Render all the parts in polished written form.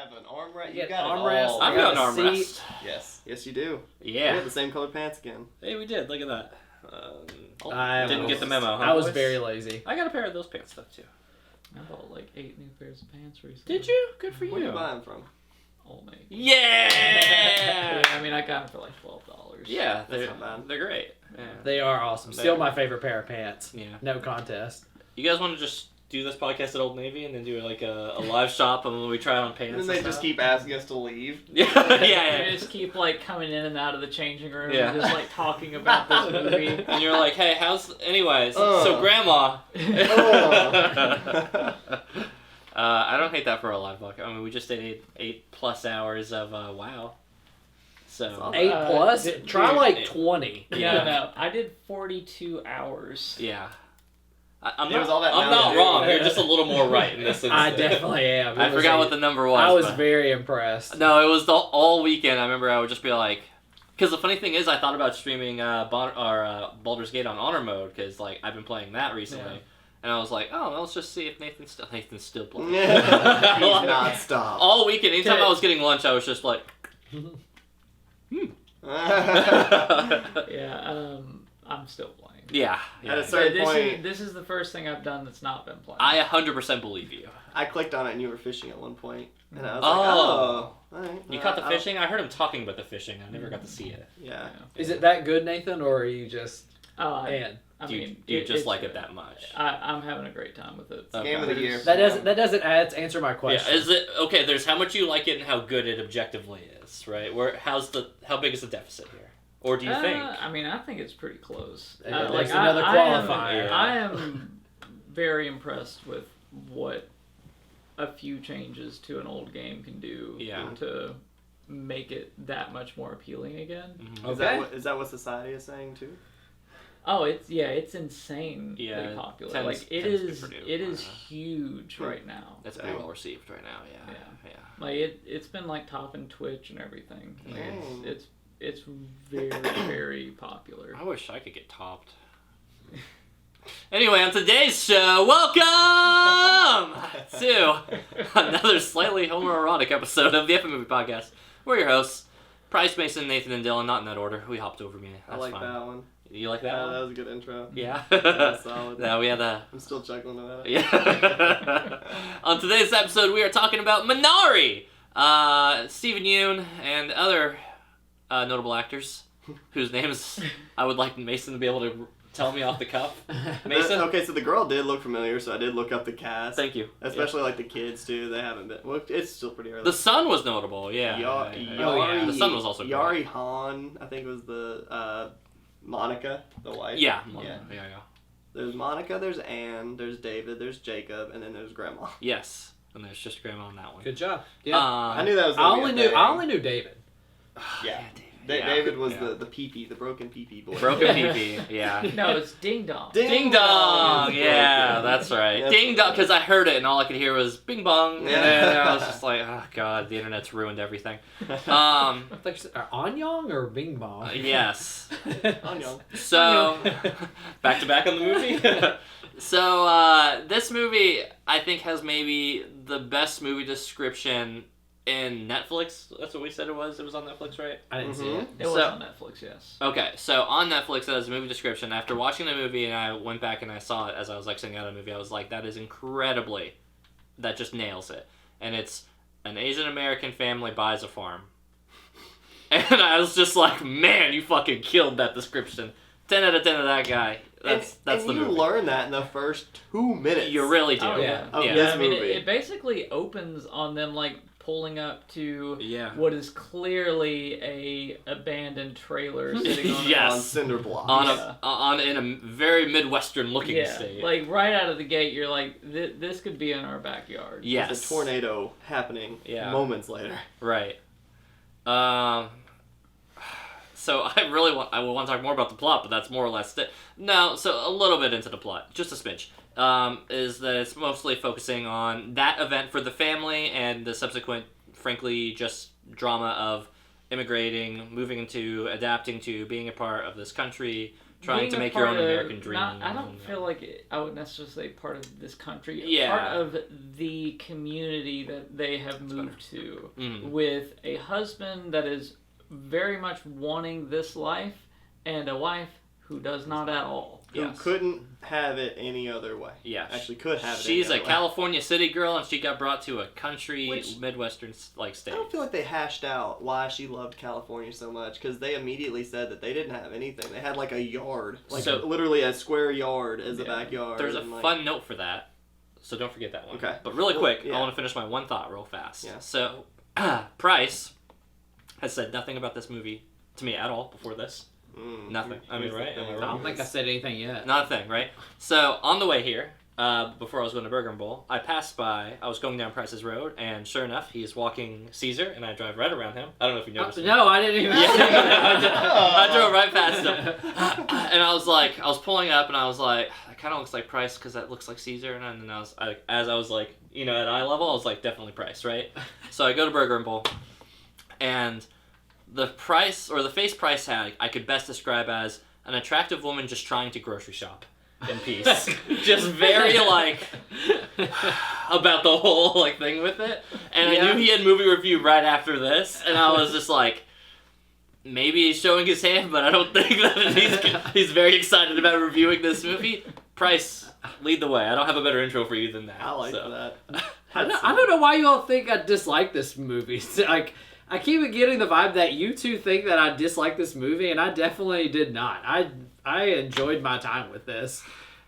have an armrest. You You got got an armrest. all. I've got an armrest. Yes, you do. Yeah. We have the same colored pants again. Hey, we did. Look at that. I Didn't get the memo, huh, I was boys? very lazy. I got a pair of those pants stuff too. I bought like 8 new pairs of pants recently. Did you? Good for you. Where do you buy them from? Old Navy. Yeah. Yeah, I mean, I got them for like $12. Yeah, That's not bad. they're great. Yeah. They are awesome. Still my favorite pair of pants. Yeah. No contest. You guys want to just do this podcast at Old Navy and then do like a live shop and when we try on pants? And then they just keep asking us to leave. Yeah, yeah. They just keep like coming in and out of the changing room Yeah. and just like talking about this movie. And you're like, hey, anyways, so Grandma. I don't hate that for a live podcast. I mean, we just did 8+ hours of WoW. So 8 plus? Try dude, like 20. No, I did 42 hours. yeah. I'm It was all that not Mountain Dew. wrong. You're just a little more right in this instance. I definitely am. I forgot what the number was. I was but- very impressed. No, it was all weekend. I remember I would just be like, because the funny thing is, I thought about streaming Baldur's Gate on Honor mode because like I've been playing that recently, and I was like, oh, let's just see if Nathan's still playing. He's not stopped. All weekend, anytime I was getting lunch, I was just like, Yeah, I'm still playing. yeah. At a So certain point, this is the first thing I've done that's not been playing. I 100% believe you. I clicked on it and you were fishing at one point, and I was Oh. like, oh. All right, You caught the I'll- fishing? I heard him talking about the fishing. I never got to see it. Yeah. Is it that good, Nathan, or are you just... I Do you, mean, do you just it's like it good. that much? I'm having a great time with it. Okay. Game of the year. That doesn't answer my question. Yeah, is it okay? There's how much you like it and how good it objectively is, right? How big is the deficit here, or do you think? I mean, I think it's pretty close. There's another qualifier. I am very impressed with what a few changes to an old game can do to make it that much more appealing again. Mm-hmm. Is that what society is saying too? Oh, it's insanely Yeah, popular. tends- like it tends to be is Purdue. it is huge right now. That's pretty well received right now. Yeah. Like it's been like topping Twitch and everything. Like, Oh. it's very very popular. I wish I could get topped. Anyway, on today's show, welcome to another slightly homoerotic episode of the F Movie Podcast. We're your hosts, Price, Mason, Nathan, and Dylan. Not in that order. We hopped over me. That's I like fine. that one. You like that one? That was a good intro. Yeah. That's solid. No, we had a... I'm still chuckling at that. Yeah. On today's episode, we are talking about Minari. Stephen Yeun and other notable actors whose names I would like Mason to be able to tell me off the cuff. Mason? Okay, so the girl did look familiar, so I did look up the cast. Thank you. Especially like the kids too. They haven't been. Well, it's still pretty early. The son was notable, yeah. Yari, The son was also great. Yari Han, I think was the Monica, the wife. Yeah. Yeah. Yeah. There's Monica, there's Anne, there's David, there's Jacob, and then there's Grandma. Yes. And there's just Grandma on that one. Good job. Yeah. I knew that was. I only knew David. Yeah. Yeah. David was the pee-pee, the broken pee-pee boy. Broken pee-pee, yeah. No, it's Ding Dong. Ding dong! Yeah, broken. that's right. That's Ding dong, because I heard it and all I could hear was bing bong. And Yeah. then I was just like, oh god, the internet's ruined everything. I thought you said Anyong or Bing Bong? Yes. Onion. So, back to back on the movie. So, this movie, I think, has maybe the best movie description in Netflix. That's what we said it was. It was on Netflix, right? I didn't see it. It was on Netflix, yes. Okay, so on Netflix, it has a movie description. After watching the movie, and I went back and I saw it as I was exiting out of the movie, I was like, that just nails it. And it's an Asian American family buys a farm. And I was just like, man, you fucking killed that description. 10 out of 10 of that guy. That's the you movie. learn that in the first 2 minutes. You really do. Oh, yeah. Of Yeah. this I mean, movie. it basically opens on them like pulling up to Yeah. what is clearly a abandoned trailer sitting on Yes. on cinder blocks. In a very Midwestern looking state. like right out of the gate, you're like, this could be in our backyard. Yes. There's a tornado happening moments later. Right. So I want to talk more about the plot, but that's more or less it. No, so a little bit into the plot, just a smidge. Is that it's mostly focusing on that event for the family and the subsequent, frankly, just drama of immigrating, moving into, adapting to, being a part of this country, trying to make your own American dream. I don't feel like I would necessarily say part of this country. Yeah. Part of the community that they have moved to, with a husband that is very much wanting this life, and a wife who does not at all. Who couldn't have it any other way. Yeah. Actually could have it She's any a other California city girl, and she got brought to a country, Which, Midwestern state. I don't feel like they hashed out why she loved California so much, because they immediately said that they didn't have anything. They had like a yard. Like literally a square yard as a backyard. There's a fun note for that, so don't forget that one. Okay. But really quick, I want to finish my one thought real fast. Yeah. So, Price has said nothing about this movie to me at all before this. Nothing. I mean, right? I don't think I said anything yet. Not a thing, right? So, on the way here, before I was going to Burger Bowl, I was going down Price's Road, and sure enough, he's walking Caesar, and I drive right around him. I don't know if you noticed. No, I didn't even. I drove right past him. And I was pulling up, and I was like, that kind of looks like Price, because that looks like Caesar. And then as I was like, at eye level, I was like, definitely Price, right? So I go to Burger Bowl, and the price, or the face Price had, I could best describe as an attractive woman just trying to grocery shop in peace. Just very, about the whole, thing with it. And I knew he had movie review right after this, and I was just like, maybe he's showing his hand, but I don't think that he's very excited about reviewing this movie. Price, lead the way. I don't have a better intro for you than that. I like that. I don't know why you all think I dislike this movie. I keep getting the vibe that you two think that I dislike this movie, and I definitely did not. I enjoyed my time with this.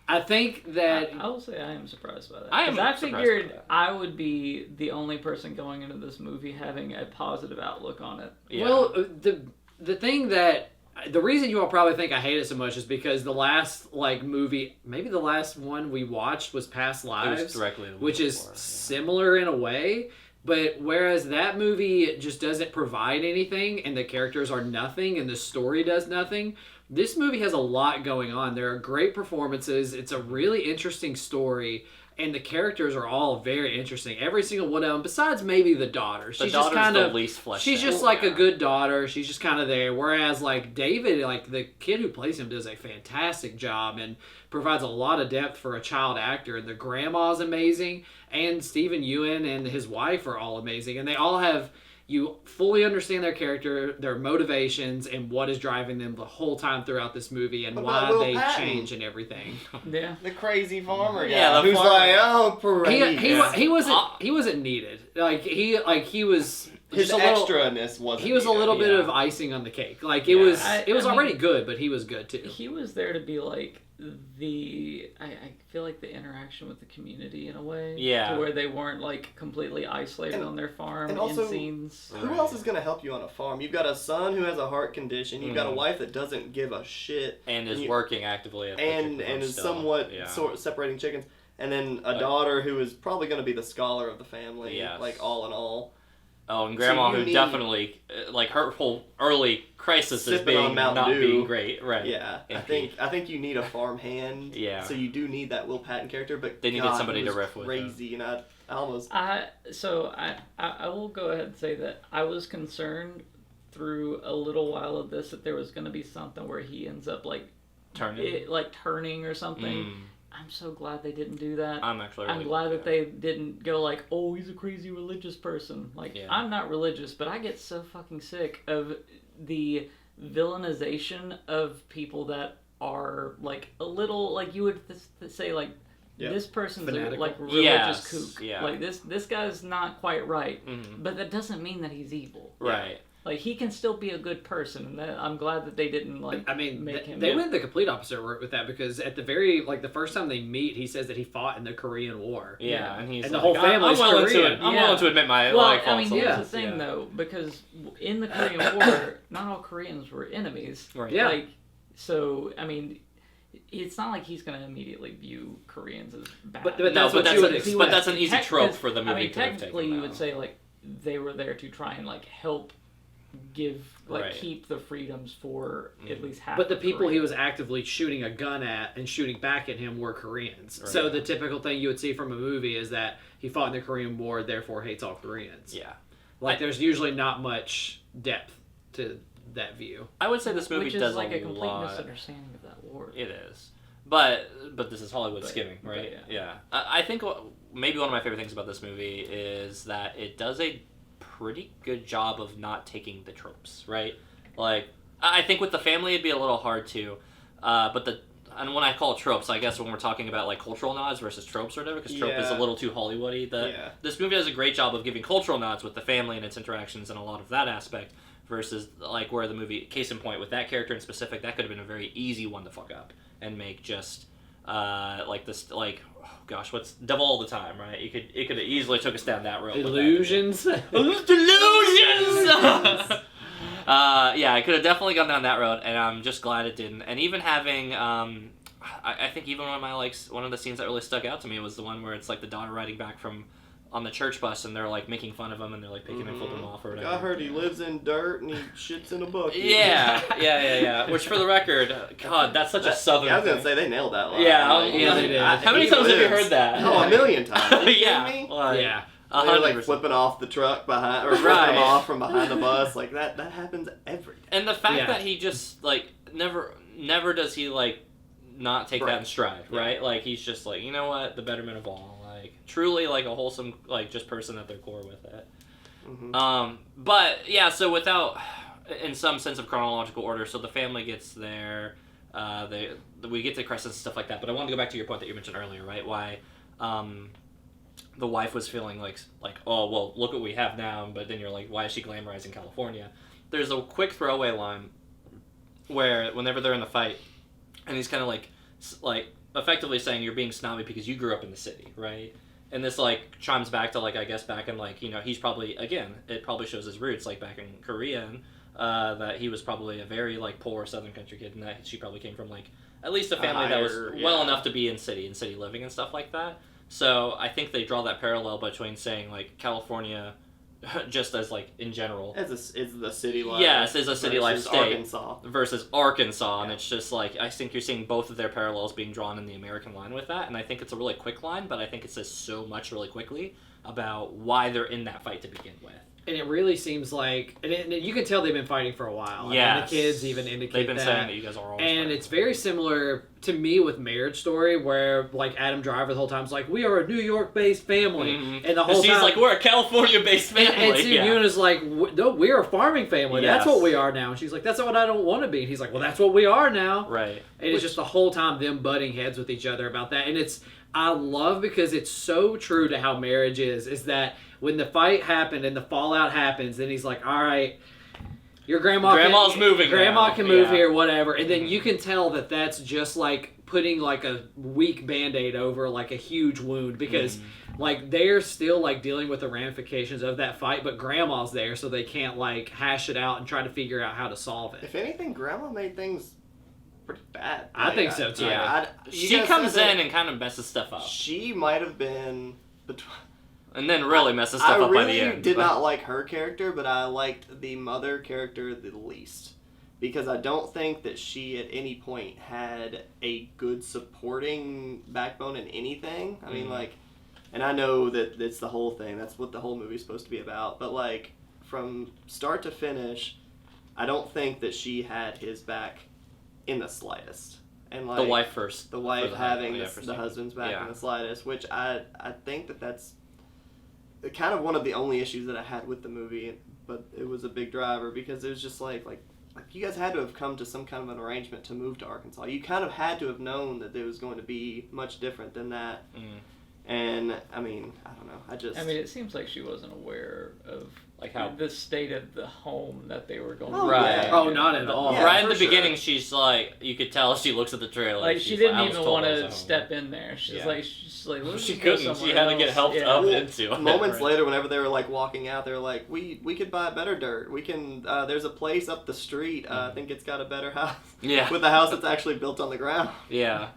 I think that... I will say I am surprised by that. I figured I would be the only person going into this movie having a positive outlook on it. Yeah. Well, the thing that... The reason you all probably think I hate it so much is because the last movie, maybe the last one we watched was Past Lives, it was directly which is similar in a way. But whereas that movie just doesn't provide anything, and the characters are nothing, and the story does nothing, this movie has a lot going on. There are great performances. It's a really interesting story, and the characters are all very interesting. Every single one of them, besides maybe the daughter. She's just kind of the least fleshed out. She's just a good daughter. She's just kind of there. Whereas David, the kid who plays him, does a fantastic job and provides a lot of depth for a child actor. And the grandma's amazing, and Stephen Ewan and his wife are all amazing, and they all have. You fully understand their character, their motivations, and what is driving them the whole time throughout this movie, and why they change and everything. Yeah, the crazy farmer guy. Yeah, who's parade. He wasn't needed. He was. His extraness wasn't. He was a little bit of icing on the cake. It was already good, but he was good too. He was there to be I feel like the interaction with the community in a way. Yeah. To where they weren't completely isolated on their farm and also, in scenes. Who else is going to help you on a farm? You've got a son who has a heart condition. You've got a wife that doesn't give a shit. And is working actively at the and is somewhat separating chickens. And then a daughter who is probably going to be the scholar of the family. Yes. All in all. Oh, and Grandma, who definitely, her whole early crisis is not being great, right? Yeah, I think you need a farm hand. Yeah. So you do need that Will Patton character, but they needed somebody to riff with. Crazy, and I almost. I will go ahead and say that I was concerned through a little while of this that there was going to be something where he ends up turning or something. I'm so glad they didn't do that. I'm glad that they didn't go oh, he's a crazy religious person. I'm not religious, but I get so fucking sick of the villainization of people that are a little you would say this person's fanatical. a religious kook. Yeah. This guy's not quite right, mm-hmm. but that doesn't mean that he's evil. Right. He can still be a good person, and I'm glad that they didn't make him. They went the complete opposite route with that, because at the very the first time they meet, he says that he fought in the Korean War. Yeah, and he's the whole family's Korean. I'm willing to admit my here's the thing though, because in the Korean War, not all Koreans were enemies. Right. Yeah. So it's not like he's going to immediately view Koreans as bad. But that's an easy trope for the movie. Technically, you would say they were there to try and help give keep the freedoms for at least half. But the people he was actively shooting a gun at and shooting back at him were Koreans. Right. So the typical thing you would see from a movie is that he fought in the Korean War, therefore hates all Koreans. Yeah. There's usually not much depth to that view. I would say this movie Which is does like a a complete lot. misunderstanding of that war. It is. But this is Hollywood skimming, right? Yeah. I think maybe one of my favorite things about this movie is that it does a pretty good job of not taking the tropes, right? Like, I think with the family it'd be a little hard to, and when I call it tropes, I guess when we're talking about like cultural nods versus tropes or whatever, because trope is a little too Hollywoody. This movie does a great job of giving cultural nods with the family and its interactions and a lot of that aspect, versus like where the movie, case in point, with that character in specific, that could have been a very easy one to fuck up and make just like this, like, oh gosh, what's Devil All the Time, right? It could have easily took us down that road. Illusions. Delusions. Yeah, I could have definitely gone down that road, and I'm just glad it didn't. And even having, I think even one of the scenes that really stuck out to me was the one where it's like the daughter riding back from on the church bus, and they're like making fun of him, and they're like picking and flipping him off or whatever. I heard he lives in dirt and he shits in a bucket. Yeah. Which for the record, God, that's such a southern. I was gonna thing. say they nailed that line. Yeah, they did. How many times have you heard that? Oh, a million times. Are you kidding me? Yeah. They were like flipping off the truck behind, or flipping them off from behind the bus. Like that happens every day. And the fact that he just like never does he like not take that in stride, right? Like he's just like, you know what, the betterment of all, like truly like a wholesome like just person at their core with it. Mm-hmm. But yeah, so without in some sense of chronological order, so the family gets there, we get to Crescent and stuff like that. But I want to go back to your point that you mentioned earlier, right? Why the wife was feeling like, oh, well, look what we have now, but then you're like, why is she glamorizing California? There's a quick throwaway line where whenever they're in the fight, and he's kind of like effectively saying you're being snobby because you grew up in the city, right? And this like chimes back to like, I guess back in like, you know, he's probably, again, it probably shows his roots like back in Korea, and that he was probably a very like poor Southern country kid, and that she probably came from like at least a family that was well enough to be in city living and stuff like that. So I think they draw that parallel between saying like California, just as like in general, is the city life. Yes, is a city life state Arkansas. Versus Arkansas, and it's just like I think you're seeing both of their parallels being drawn in the American line with that, and I think it's a really quick line, but I think it says so much really quickly about why they're in that fight to begin with. And it really seems like, and you can tell they've been fighting for a while. Yeah, I mean, the kids even indicate they've been that. saying that you guys are always and fighting. It's very similar to me with Marriage Story, where like Adam Driver the whole time's like, we are a New York-based family, and the whole she's time like, we're a California-based family. And Yuna's like, no, we're a farming family. Yes. That's what we are now. And she's like, that's what I don't want to be. And he's like, well, that's what we are now. Right. And it's just the whole time them butting heads with each other about that. And I love because it's so true to how marriage is that when the fight happened and the fallout happens, then he's like, all right, your grandma's moving Grandma now. can move here, whatever. And then you can tell that that's just like putting like a weak Band-Aid over like a huge wound, because like they're still like dealing with the ramifications of that fight, but Grandma's there, so they can't like hash it out and try to figure out how to solve it. If anything, Grandma made things pretty bad. I think so too. Yeah. She comes in and kind of messes stuff up. She might have been and then really messes stuff up by the end. I really did not like her character, but I liked the mother character the least. Because I don't think that she at any point had a good supporting backbone in anything. I mean, like, and I know that it's the whole thing. That's what the whole movie's supposed to be about. But, like, from start to finish, I don't think that she had his back in the slightest. And like the wife first. The wife having the husband's back in the slightest, which I think that's kind of one of the only issues that I had with the movie, but it was a big driver because it was just like you guys had to have come to some kind of an arrangement to move to Arkansas. You kind of had to have known that it was going to be much different than that. And I mean, I don't know. I mean, it seems like she wasn't aware of like how the state of the home that they were going to. Right. Oh, not at all. Yeah, right in the beginning, she's like, you could tell she looks at the trailer. Like she didn't even want to step in there. She's like, she couldn't. She had to get helped up into it. Moments later, whenever they were like walking out, they were like, we could buy better dirt. We can. There's a place up the street. I think it's got a better house. Yeah. With a house that's actually built on the ground. Yeah.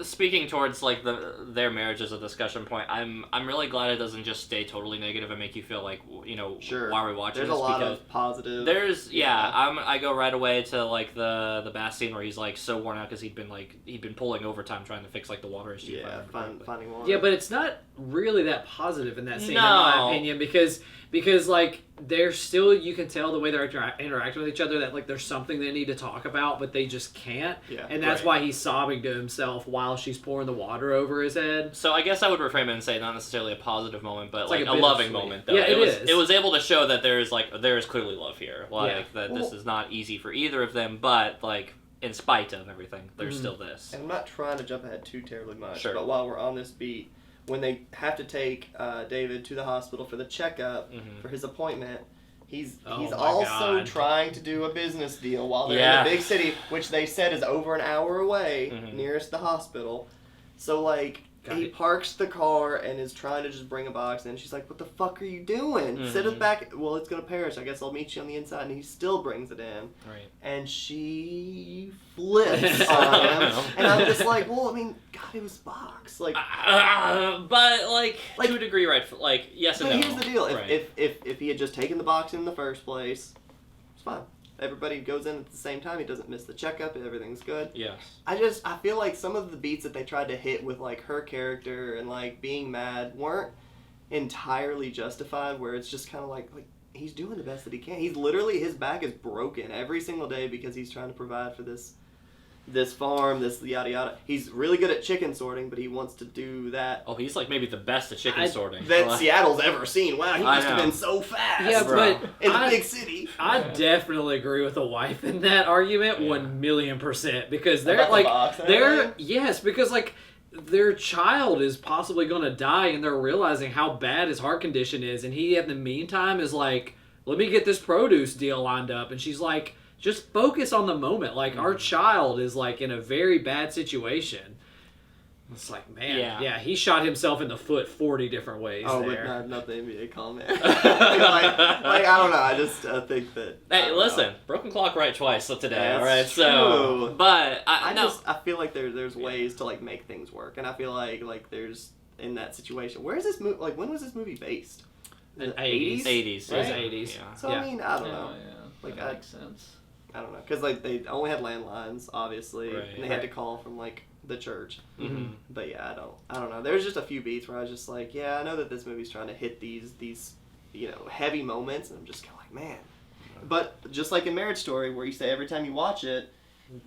Speaking towards like their marriage as a discussion point, I'm really glad it doesn't just stay totally negative and make you feel like, you know, sure. why are we watching There's this? A lot of positive. I go right away to like the bath scene where he's like so worn out because he'd been pulling overtime trying to fix like the water issue. Finding water. Yeah, but it's not really that positive in that scene, no. in my opinion, because because like they're still, you can tell the way they're interacting with each other that like there's something they need to talk about, but they just can't. Yeah. And that's Right. why he's sobbing to himself while she's pouring the water over his head. So I guess I would reframe it and say not necessarily a positive moment, but It's like like a a loving bittersweet. moment. Though. Yeah, it was, is. It was able to show that there is clearly love here. Like Yeah. that Well- this is not easy for either of them, but like in spite of everything, there's Mhm. still this. And I'm not trying to jump ahead too terribly much, Sure. but while we're on this beat, when they have to take David to the hospital for the checkup Mhm. for his appointment, he's Oh he's my also God. trying to do a business deal while they're Yeah. in a big city, which they said is over an hour away, Mhm. nearest the hospital. So like Got he it. parks the car and is trying to just bring a box in. She's like, "What the fuck are you doing? Sit Mhm. it back. Well, it's gonna perish. I guess I'll meet you on the inside." And he still brings it in, Right. and she flips on him, and I'm just like, "Well, I mean, God, it was box. Like, But like Like- to a degree, right? Like yes and but no. here's the deal: Right. if he had just taken the box in the first place, it's fine. Everybody goes in at the same time. He doesn't miss the checkup. Everything's good. Yes. I feel like some of the beats that they tried to hit with like her character and like being mad weren't entirely justified. Where it's just kind of like he's doing the best that he can. He's literally, his back is broken every single day because he's trying to provide for this farm, this yada yada. He's really good at chicken sorting, but he wants to do that Oh, he's like maybe the best at chicken I- sorting. that Like- Seattle's ever seen. Wow, he I must have know. been so fast. Yeah, Bro. but in a I- big city. I definitely agree with the wife in that argument, Yeah. 1,000,000%, because they're About the like, box and they're everything? yes, because like their child is possibly going to die, and they're realizing how bad his heart condition is, and he in the meantime is like, let me get this produce deal lined up, and she's like, just focus on the moment. Like our child is like in a very bad situation. It's like, man, Yeah. he shot himself in the foot 40 different ways Oh, there. but not the NBA comment. like I don't know. I just think that. I Hey, don't know. listen, broken clock right twice today. That's all right, so true. but I no. I feel like there's ways to like make things work, and I feel like there's in that situation. Where is this movie? Like, when was this movie based? In The 80s? 80s, It was right? 80s. Yeah. So Yeah. I mean, I don't know. Yeah, Like, that I- makes sense. I don't know, because like they only had landlines, obviously, Right. and they had to call from like the church. Mhm. But yeah, I don't know. There's just a few beats where I was just like, yeah, I know that this movie's trying to hit these heavy moments, and I'm just kind of like, man. But just like in Marriage Story, where you say every time you watch it,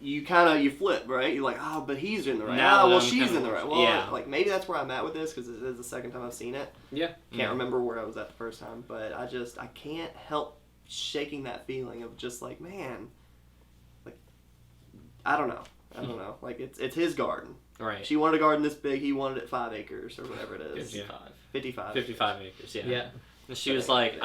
you flip, right? You're like, oh, but he's in the right. Now Oh, well, that I'm she's kinda- in the right. Well, yeah. like maybe that's where I'm at with this because it is the second time I've seen it. Yeah. Can't Yeah. remember where I was at the first time, but I can't help shaking that feeling of just like, man, like I don't know. Like it's his garden. Right. She wanted a garden this big. He wanted it 5 acres or whatever it is. 55. 55. 55 acres. Yeah. Yeah. And she was like,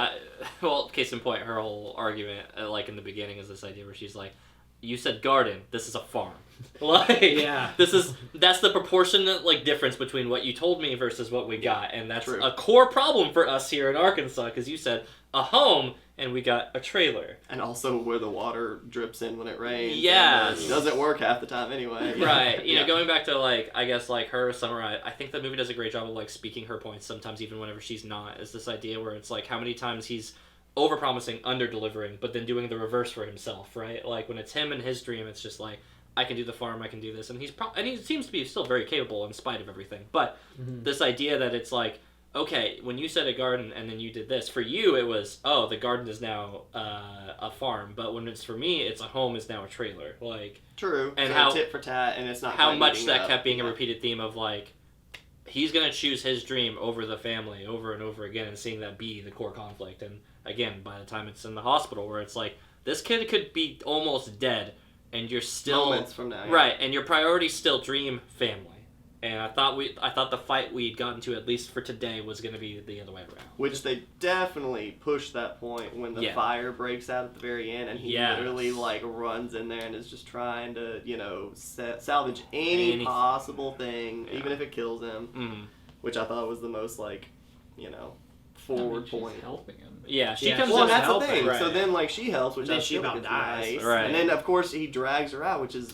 well, case in point, her whole argument, like in the beginning, is this idea where she's like, "You said garden. This is a farm. Like, Yeah. that's the proportionate like difference between what you told me versus what we got, and that's True. a core problem for us here in Arkansas because you said a home and we got a trailer. And also where the water drips in when it rains. Yes. And it doesn't work half the time anyway. Right. You know, Yeah. going back to like, I guess like her summarize, I think the movie does a great job of like speaking her points sometimes even whenever she's not. Is this idea where it's like how many times he's over-promising, under-delivering, but then doing the reverse for himself, right? Like when it's him and his dream, it's just like, I can do the farm, I can do this, and and he seems to be still very capable in spite of everything. But this idea that it's like, okay, when you said a garden and then you did this, for you it was, oh, the garden is now a farm, but when it's for me, it's a home is now a trailer. Like, True. And So how- tit for tat, and it's not how quite much meeting that up. kept being a Yeah. repeated theme of like, he's gonna choose his dream over the family over and over again, and seeing that be the core conflict. And again, by the time it's in the hospital, where it's like this kid could be almost dead, and you're still Moments from now. Yeah. right, and your priority's still dream family. And I thought the fight we'd gotten to, at least for today, was gonna be the other way around. Which they definitely push that point when the Yeah. fire breaks out at the very end, and he Yes. literally like runs in there and is just trying to salvage any Any- possible thing, Yeah. even if it kills him. Mm. Which I thought was the most forward she's point. helping him. Yeah, she Yeah, comes Well, in and that's the helping, thing. right. So then, like, she helps, which And then I she feel about like is dies. nice. Right. And then, of course, he drags her out, which is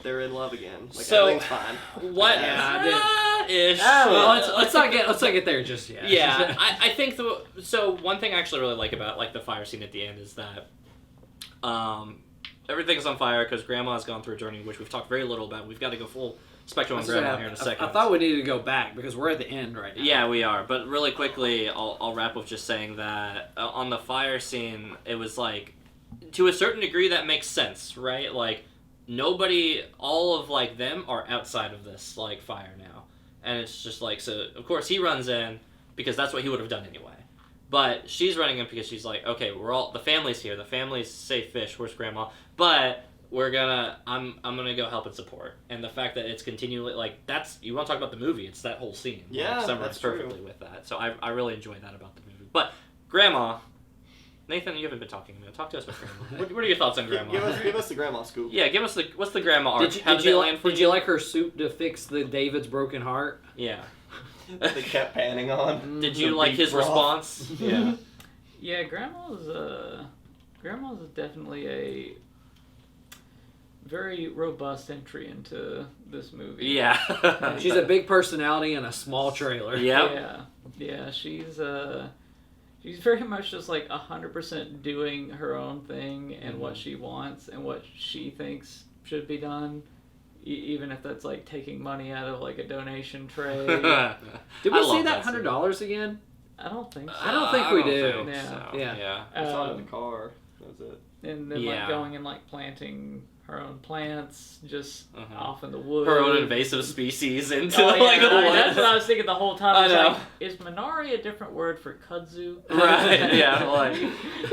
they're in love again. Like So- everything's fine. What? Yeah, Ish. Well, let's not get there just yet. Yeah, I think so one thing I actually really like about like the fire scene at the end is that everything's on fire because grandma's gone through a journey which we've talked very little about. We've got to go Spectrum and Grandma here in a second. I thought we needed to go back because we're at the end right now. Yeah, we are. But really quickly, I'll wrap with just saying that on the fire scene, it was like, to a certain degree, that makes sense, right? Like, nobody, all of like them are outside of this like fire now, and it's just like, so of course he runs in because that's what he would have done anyway. But she's running in because she's like, okay, the family's here. The family's safe fish. Where's Grandma? But I'm gonna go help and support. And the fact that it's continually like you want to talk about the movie? It's that whole scene. Yeah, like, summarized that's true. perfectly with that. So I really enjoyed that about the movie. But Grandma, Nathan, you haven't been talking to me. Talk to us about Grandma. What are your thoughts on Grandma? Give us the Grandma scoop. Yeah, what's the Grandma arc? Did you like her soup to fix David's broken heart? Yeah. They kept panning on. Did you The like beef his broth. response? Yeah. Yeah, Grandma's definitely a very robust entry into this movie. Yeah. She's a big personality in a small trailer. Yep. Yeah. She's very much just like 100% doing her own thing and what she wants and what she thinks should be done. Even if that's like taking money out of like a donation tray. Did we see that $100 again? I don't think so. I don't think we do. think Yeah. so. Yeah. Yeah. I saw it in the car. That was it. And then Yeah. like going and like planting her own plants just Uh-huh. off in the woods. Her own invasive species into Oh, yeah, like the that's woods. what I was thinking the whole time. I I was know. like, is Minari a different word for kudzu? Right, yeah, like,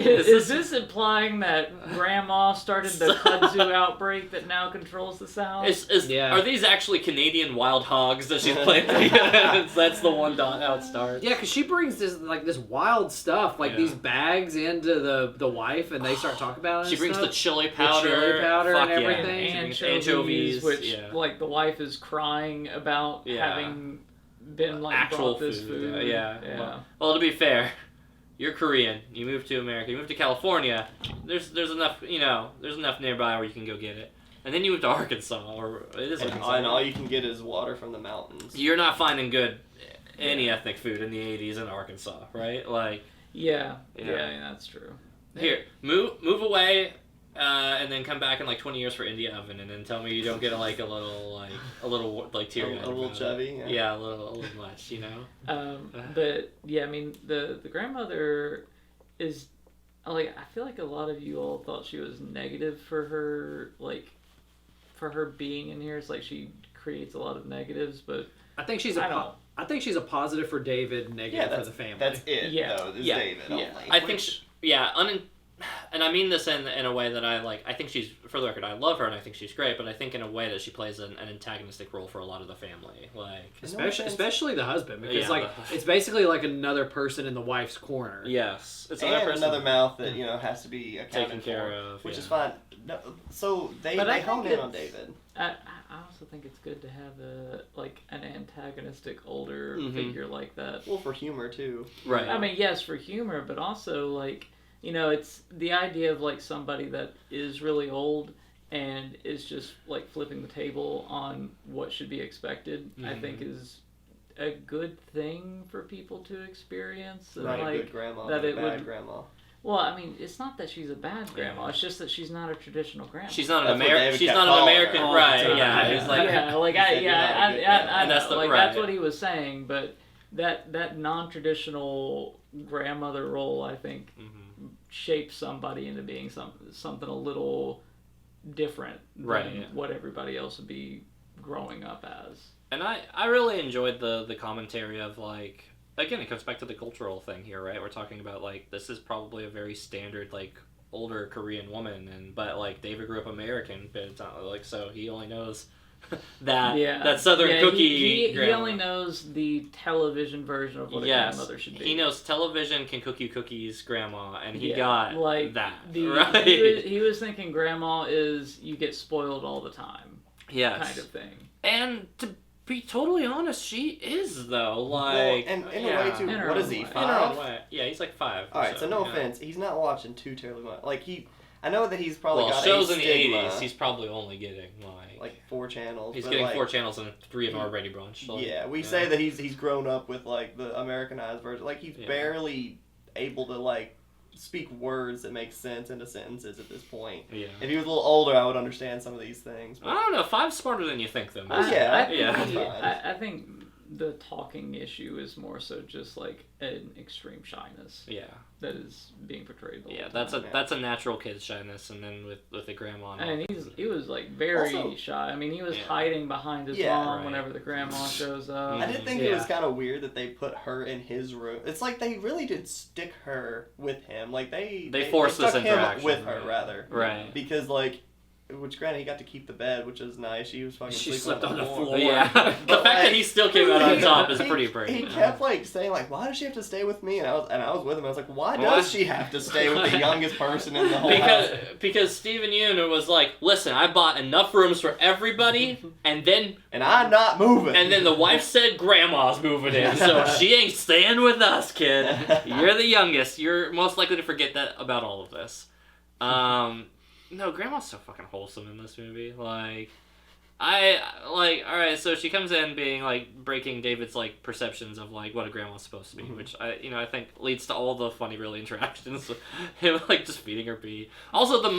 is this implying that Grandma started the kudzu outbreak that now controls the South? Are these actually Canadian wild hogs that she's planting? That's the one how it starts. Yeah, because she brings this wild stuff, like Yeah. these bags into the wife, and they start talking about it. She and brings stuff. the chili powder, and yeah. everything. She brings anchovies, which yeah. like the wife is crying about Yeah. having been like Actual brought this food, food. yeah. Well, to be fair, you're Korean. You moved to America. You moved to California. There's enough there's enough nearby where you can go get it. And then you moved to Arkansas, or it is Arkansas. And all you can get is water from the mountains. You're not finding any ethnic food in the 80s in Arkansas, right? Like Yeah, Yeah. that's true. here, move away. And then come back in like 20 years for India Oven, and then tell me you don't get a little teary. A little chubby. Yeah, a little much, you know. But yeah, I mean the grandmother is like, I feel like a lot of you all thought she was negative for her being in here. It's like she creates a lot of negatives, but I think she's a positive for David, negative for the family. That's it. Yeah. though. This Yeah. David Yeah. only. I think, and I mean this in a way that I like. I think she's, for the record, I love her and I think she's great, but I think in a way that she plays an antagonistic role for a lot of the family, like especially the husband, because Yeah, it's basically like another person in the wife's corner. yes, it's and another mouth that has to be accounted taken care for, of, which yeah. is fine. No, so they hone in on David. I also think it's good to have an antagonistic older Mhm. figure like that. Well, for humor too. Right. I mean, yes, for humor, but also it's the idea of like somebody that is really old and is just like flipping the table on what should be expected. I think is a good thing for people to experience. And Not like, a good grandma, that but a it bad would- grandma. Well, I mean, it's not that she's a bad grandma. It's just that she's not a traditional grandma. She's not an That's what American. David She's kept not an calling American, her all the right? time. Yeah, Yeah. he's like, yeah, like He said, "You're not a good I grandma." And that's know, the- that's right. what he was saying. But that non-traditional grandmother role, I think, shapes somebody into being something a little different than Right, yeah. what everybody else would be growing up as. And I really enjoyed the commentary of like, again, it comes back to the cultural thing here, right? We're talking about like, this is probably a very standard like older Korean woman, but like David grew up American, but it's not like, so he only knows that Southern cookie. He only knows the television version of what a grandmother should be. He knows television can cook you cookies, grandma, and he Yeah, got like that, the, right? he was thinking grandma is you get spoiled all the time, Yes. kind of thing. And to be totally honest, she is though. Like, Well, and in a way too. In her What is own he? way. in her own 5? way. Yeah, he's like 5. All right. So no yeah. offense, he's not watching too terribly much. Like I know that he's probably Well, got shows a in the stigma, 80s, he's probably only getting like 4 channels. he's but, getting like, 4 channels and 3 of them are Brady Bunch. So, Yeah, we say that he's grown up with like the Americanized version. Like he's barely able to like speak words that make sense into sentences at this point. Yeah. If he was a little older, I would understand some of these things. But... I don't know. 5's smarter than you think, though. I think the talking issue is more so just like an extreme shyness. Yeah. That is being portrayed. The whole that's time. that's a natural kid's shyness, and then with the grandma. And he was like very Also, shy. I mean, he was hiding behind his mom whenever the grandma shows up. I did think it was kind of weird that they put her in his room. It's like they really did stick her with him. Like they forced this stuck interaction him with her rather. Right. Because like. Which, granted, he got to keep the bed, which is nice. She was fucking She sleeping slept on the floor. Yeah. The fact that he still came out on top is pretty brave. He kept like saying like, "Why does she have to stay with me?" And I was with him. I was like, "Why does she have to stay with the youngest person in the whole house?" Because Steven Yeun was like, "Listen, I bought enough rooms for everybody, and I'm not moving." And then the wife said, "Grandma's moving in, so she ain't staying with us, kid. You're the youngest. You're most likely to forget that about all of this." No, Grandma's so fucking wholesome in this movie. Like, alright, so she comes in being, like, breaking David's, like, perceptions of, like, what a grandma's supposed to be, which, I think leads to all the funny, really interactions with him, like, just feeding her pee. Also, the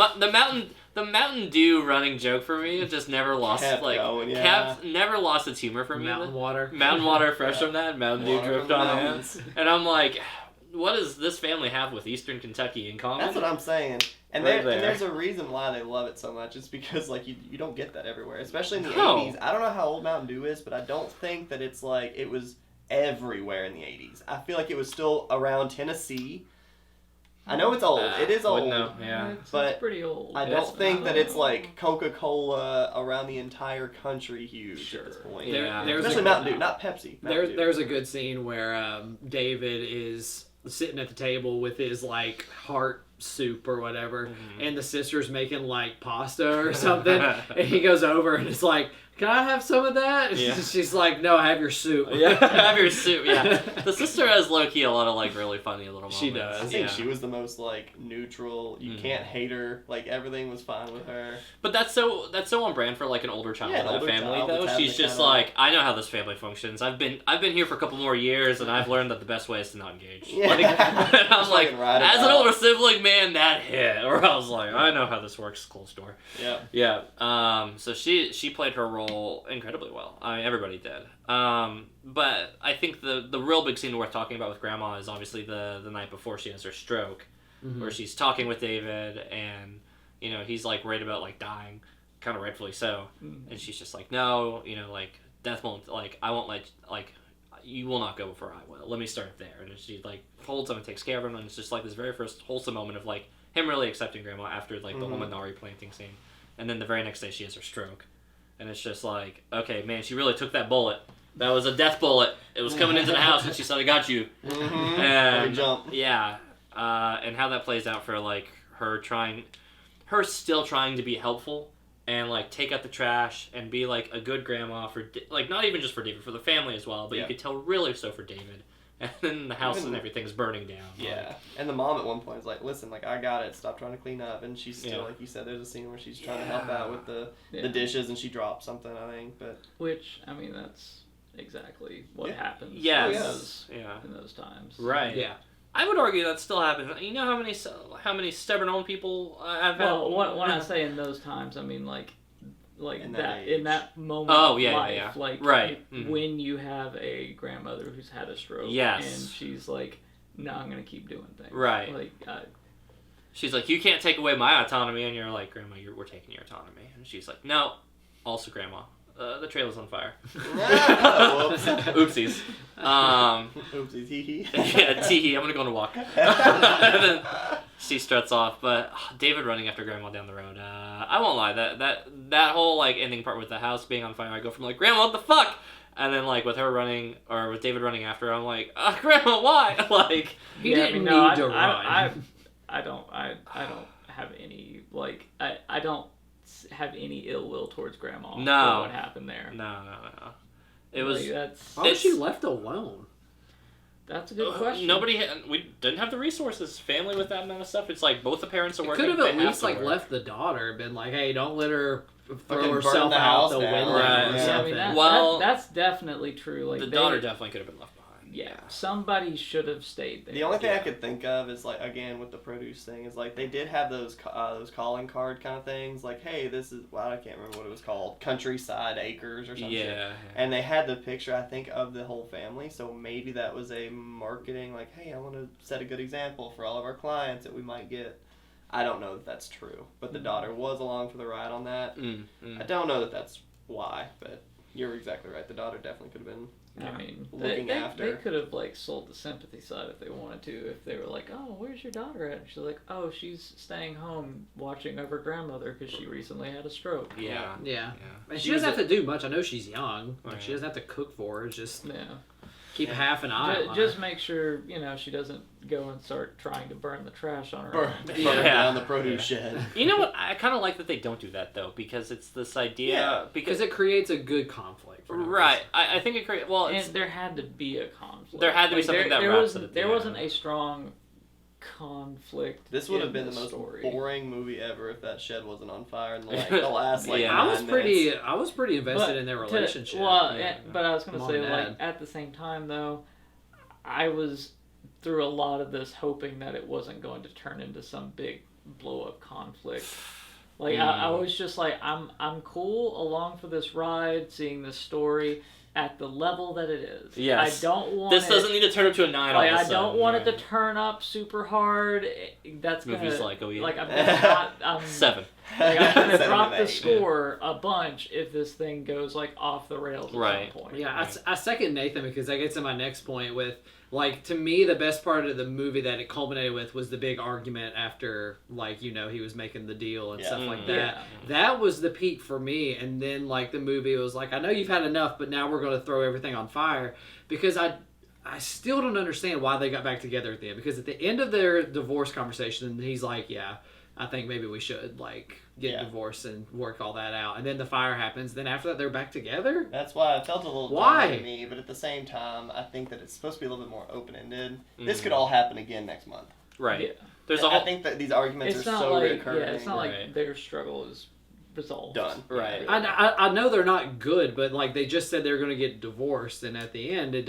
Mountain Dew running joke for me, it just never lost, never lost its humor for me. Mountain water fresh from that, Mountain Dew dripped on it. And I'm like, what does this family have with Eastern Kentucky in common? That's what I'm saying. And, Right and there's a reason why they love it so much. It's because like you don't get that everywhere, especially in the 80s. I don't know how old Mountain Dew is, but I don't think that it's like it was everywhere in the 80s. I feel like it was still around Tennessee. I know it's old. It is old. It's pretty old. I don't think that it's like Coca-Cola around the entire country huge at this point. Especially Mountain Dew, not Pepsi. There's a good scene where David is sitting at the table with his like heart soup or whatever, and the sister's making like pasta or something, and he goes over and it's like, "Can I have some of that?" Yeah. She's like, "No, have your soup." Yeah, have your soup. Yeah, the sister has low key a lot of like really funny little moments. She does. I think she was the most like neutral. You can't hate her. Like everything was fine with her. But that's so on brand for like an older child in that family though. She's just like, I know how this family functions. I've been here for a couple more years, and I've learned that the best way is to not engage. Yeah. Like, and I'm like, as an out. older sibling, man, that hit. Or I was like, I know how this works. Closed door. Yeah. Yeah. So she played her role incredibly well. I mean, everybody did. But I think the real big scene worth talking about with Grandma is obviously the night before she has her stroke, where she's talking with David, and he's like worried about like dying, kind of rightfully so, and she's just like, no, like death won't, like I won't like you will not go before I will. Let me start there, and she like holds him and takes care of him, and it's just like this very first wholesome moment of like him really accepting Grandma after like the whole Minari planting scene, and then the very next day she has her stroke. And it's just like, okay, man, she really took that bullet. That was a death bullet. It was coming into the house, and she said, "I got you." And jump. Yeah, and how that plays out for like her still trying to be helpful and like take out the trash and be like a good grandma for like not even just for David, for the family as well. But you could tell really so for David. And then the house and everything's burning down. Yeah. Like, And the mom at one point is like, "Listen, like I got it. Stop trying to clean up." And she's still like you said. There's a scene where she's trying to help out with the dishes, and she drops something, I think. But which I mean, that's exactly what happens. Yes. In those times. Right. Yeah. I would argue that still happens. You know how many stubborn old people I've had. Well, when I say in those times, I mean like in that moment of life, like right. when you have a grandmother who's had a stroke, and she's like, "No, I'm gonna keep doing things." Right. Like, she's like, "You can't take away my autonomy," and you're like, "Grandma, we're taking your autonomy." And she's like, "No, also Grandma, the trailer's on fire." Whoops. Oopsies. Oopsies. Hee hee. Yeah, tee. I'm gonna go on a walk. And then she struts off, but David running after Grandma down the road. I won't lie, that whole like ending part with the house being on fire, I go from like, "Grandma, what the fuck?" And then like with her running, or with David running after her, I'm like, "Grandma, why?" Like he didn't need to run. I don't have any like I don't have any ill will towards Grandma for what happened there. No. It was. Why was she left alone? That's a good question. We didn't have the resources. Family with that amount of stuff. It's like both the parents are working. Could have at least like left the daughter, been like, "Hey, don't let her throw herself out the window." Right. Yeah, I mean, that's definitely true. Like the daughter definitely could have been left behind. somebody should have stayed there. The only thing I could think of is like, again, with the produce thing, is like they did have those calling card kind of things, like, hey, this is, well, I can't remember what it was called, Countryside Acres or something. Yeah. And they had the picture, I think, of the whole family, so maybe that was a marketing, like, hey, I want to set a good example for all of our clients that we might get. I don't know that that's true, but the daughter was along for the ride on that. I don't know that that's why, but you're exactly right. The daughter definitely could have been. I mean, looking after. they could have like sold the sympathy side if they wanted to. If they were like, "Oh, where's your daughter at?" And she's like, "Oh, she's staying home watching over grandmother because she recently had a stroke." Yeah. And she doesn't have to do much. I know she's young. Like, Right. she doesn't have to cook for her. It's just Yeah. keep half an eye on Just her. make sure she doesn't go and start trying to burn the trash on her Burn own. down the produce shed. You know what? I kind of like that they don't do that though, because it's this idea Because it creates a good conflict. For no right. reason. I think it creates And there had to be a conflict. There had to be something that there wraps wasn't it at there the wasn't end. a strong conflict. This would have in been the most story. boring movie ever if that shed wasn't on fire in the last Yeah. I was 9 pretty. minutes. I was pretty invested in their relationship. But I was gonna Mom say, and like, Dad. at the same time though, I was through a lot of this hoping that it wasn't going to turn into some big blow up conflict. Like I was just like, I'm cool along for this ride, seeing this story at the level that it is. Yes. I don't want This doesn't need to turn up to a 9 all Like, of a I sudden. don't want it to Right. turn up super hard. That's Movies gonna like, oh yeah. like I'm 7. like, I'm gonna 7 drop and the 8. score a bunch if this thing goes like off the rails at Right. some point. Yeah, I second Nathan because that gets to my next point with, like, to me, the best part of the movie that it culminated with was the big argument after, like, he was making the deal and stuff like that. Yeah. That was the peak for me. And then, like, the movie was like, I know you've had enough, but now we're going to throw everything on fire. Because I still don't understand why they got back together at the end. Because at the end of their divorce conversation, he's like, yeah, I think maybe we should, like, get divorced and work all that out. And then the fire happens. Then after that, they're back together? That's why it felt a little Why? dumb to me, but at the same time, I think that it's supposed to be a little bit more open-ended. This could all happen again next month. Right. Yeah. There's a I whole... think that these arguments It's are not so like recurring. it's not Right. like their struggle is resolved. Done. Right. I know they're not good, but like they just said they're going to get divorced, and at the end, it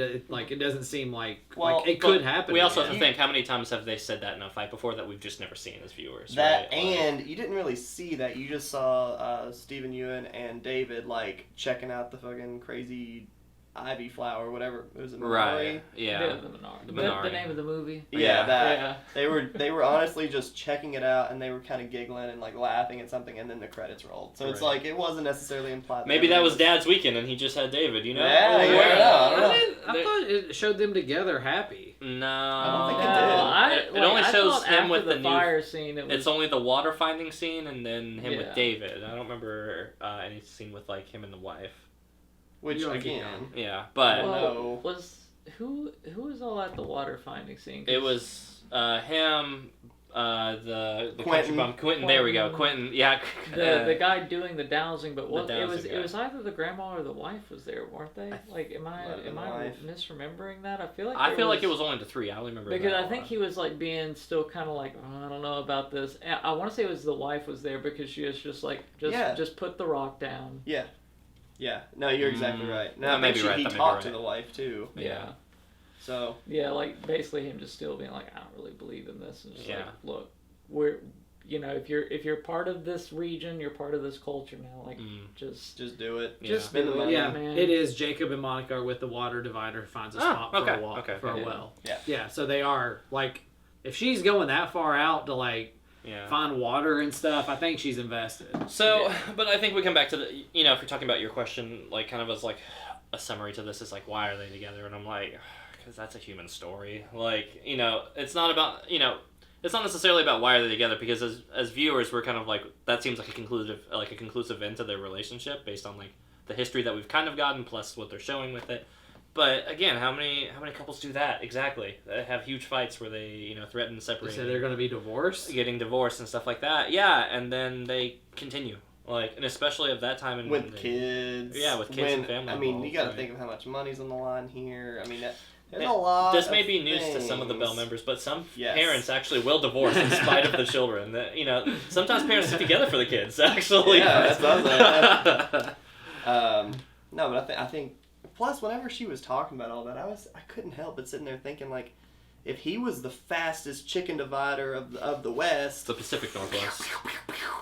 doesn't seem like it could happen. We also have to again. think, how many times have they said that in a fight before that we've just never seen as viewers? That right? and you didn't really see that. You just saw Stephen Ewan and David like checking out the fucking crazy ivy flower, whatever it was. Minari. Right. Yeah. The Minari. The The Minari. name of the movie. Yeah, that. Yeah. They were honestly just checking it out, and they were kind of giggling and like laughing at something, and then the credits rolled. So it's Right. like it wasn't necessarily implied. Maybe that was everything Dad's weekend and he just had David, you know? Yeah, Or- you never know. I don't know. I thought it showed them together happy. No. I don't think No, it did. It only I shows thought him after with the the new- fire scene. It was It's only the water finding scene and then him Yeah. with David. I don't remember any scene with like him and the wife. Which You don't again, Yeah, but Well, was who was all at the water finding scene? 'Cause it was him, the Quentin. country bum, Quentin. There we go, Quentin. Yeah, the guy doing the dowsing, but what The it was dowsing it guy. was either the grandma or the wife was there, weren't they? Like, am Might have been the I wife. misremembering that? I feel like I feel like it was only the 3. I only remember because that I think one. he was like being still kind of like, oh, I don't know about this. And I want to say it was the wife was there because she was just like Yeah. just put the rock down. yeah. No, you're exactly right. No, That may be right, he that may be talked to right. the wife too. Yeah. So Yeah, like basically him just still being like, I don't really believe in this, and just like, Yeah. look, we're, if you're part of this region, you're part of this culture now. Like, just just do it. Yeah. just Spend the do it, money. Yeah, man. it is Jacob and Monica are with the water divider finds a Oh, spot for okay, a okay, for a yeah. well. Yeah. Yeah, so they are like, if she's going that far out to like Yeah. find water and stuff, I think she's invested. So, but I think we come back to the, if you're talking about your question, like kind of as like a summary to this is like, why are they together? And I'm like, because that's a human story. Like, it's not about, it's not necessarily about why are they together, because as viewers, we're kind of like, that seems like a conclusive end to their relationship based on like the history that we've kind of gotten plus what they're showing with it. But again, how many couples do that exactly? They have huge fights where they threaten They separating, say they're going to be divorced. getting divorced and stuff like that. Yeah, and then they continue. Like, and especially at that time With kids. Yeah, with kids and family I mean, you involved, got to right. think of how much money's on the line here. I mean, there's It- a lot. This may of be news to some of the Bell things. members, but some Yes. parents actually will divorce in spite of the children. Sometimes parents stick together for the kids. Actually, Yeah, that's what I was like. No, but I think plus, whenever she was talking about all that, I couldn't help but sitting there thinking, like, if he was the fastest chicken divider of the West, The Pacific Northwest.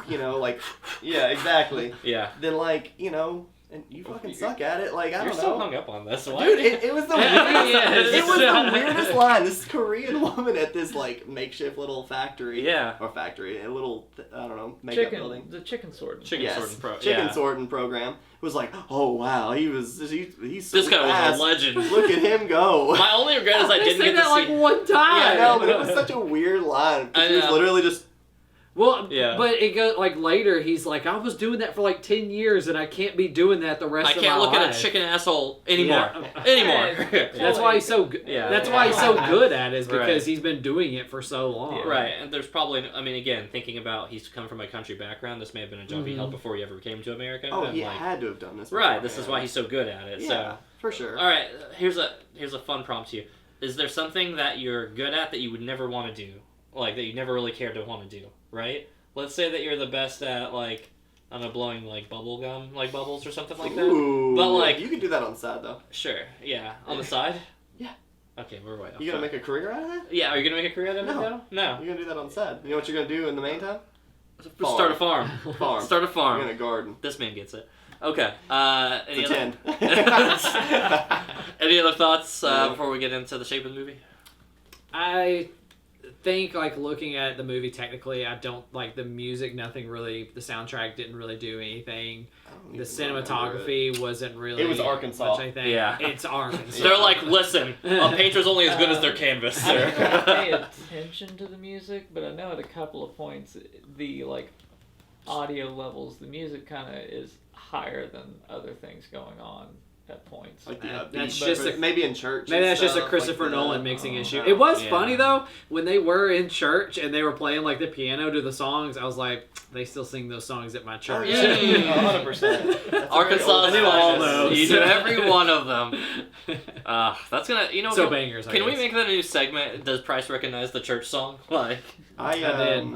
you know, like, yeah, exactly. Yeah. Then, like, you know, and you fucking suck at it. Like, I You're don't so know. hung up on this. Why? Dude, it was the weirdest, Yes. it was the weirdest line. This Korean woman at this, like, makeshift little factory. Yeah. Or factory, a little, I don't know, makeup building. The chicken sword. Chicken sorting chicken sorting program. Was like, oh wow, he's so This guy fast. was a legend. Look at him go. My only regret is I They didn't said get to that see. like one time. Yeah, no, but it was such a weird line. I He was know. literally just. Well, Yeah. but it goes like later. He's like, I was doing that for like 10 years, and I can't be doing that the rest I of my can't look life. at a chicken asshole anymore. Yeah. Anymore. That's why he's so good. Yeah. That's why he's so good at it, is because Right. he's been doing it for so long. Right, and there's probably, I mean, again, thinking about he's come from a country background, this may have been a job he Mhm. held before he ever came to America. Oh, and, he like, had to have done this. right, before, this is yeah. why he's so good at it. Yeah, for sure. So, all right, here's a fun prompt to you. Is there something that you're good at that you would never want to do, like that you never really cared to want to do? Right? Let's say that you're the best at like, I don't know, blowing like bubble gum, like bubbles or something like that. Ooh, But, like- you can do that on the side though. Sure, yeah, on the side. Yeah. Okay, we're way off. You gonna make a career out of that? Yeah, are you gonna make a career out of it No. now? No. You're gonna do that on the side. You know what you're gonna do in the meantime? Start a farm. Farm. Start a You're farm. gonna garden. This man gets it. Okay. Any It's a other 10. any other thoughts before we get into the shape of the movie? I think, like, looking at the movie technically, I don't like the music. Nothing really. The soundtrack didn't really do anything. The cinematography wasn't really. It was Arkansas. Much, I think. Yeah. It's Arkansas. They're like, listen, a painter's only as good as their canvas, I didn't sir. pay attention to the music, but I know at a couple of points the like audio levels, the music kind of is higher than other things going on at points. Like That's but just a- maybe in church. Maybe and that's just a stuff, Christopher like Nolan mixing issue. Oh, It was yeah. funny though when they were in church and they were playing like the piano to the songs. I was like, they still sing those songs at my Oh, church. yeah, 100%. Arkansas I knew all finest. those. You knew every one of them. That's gonna, you know. So can, bangers. I can we guess. make that a new segment? Does Price recognize the church song? Like, I did.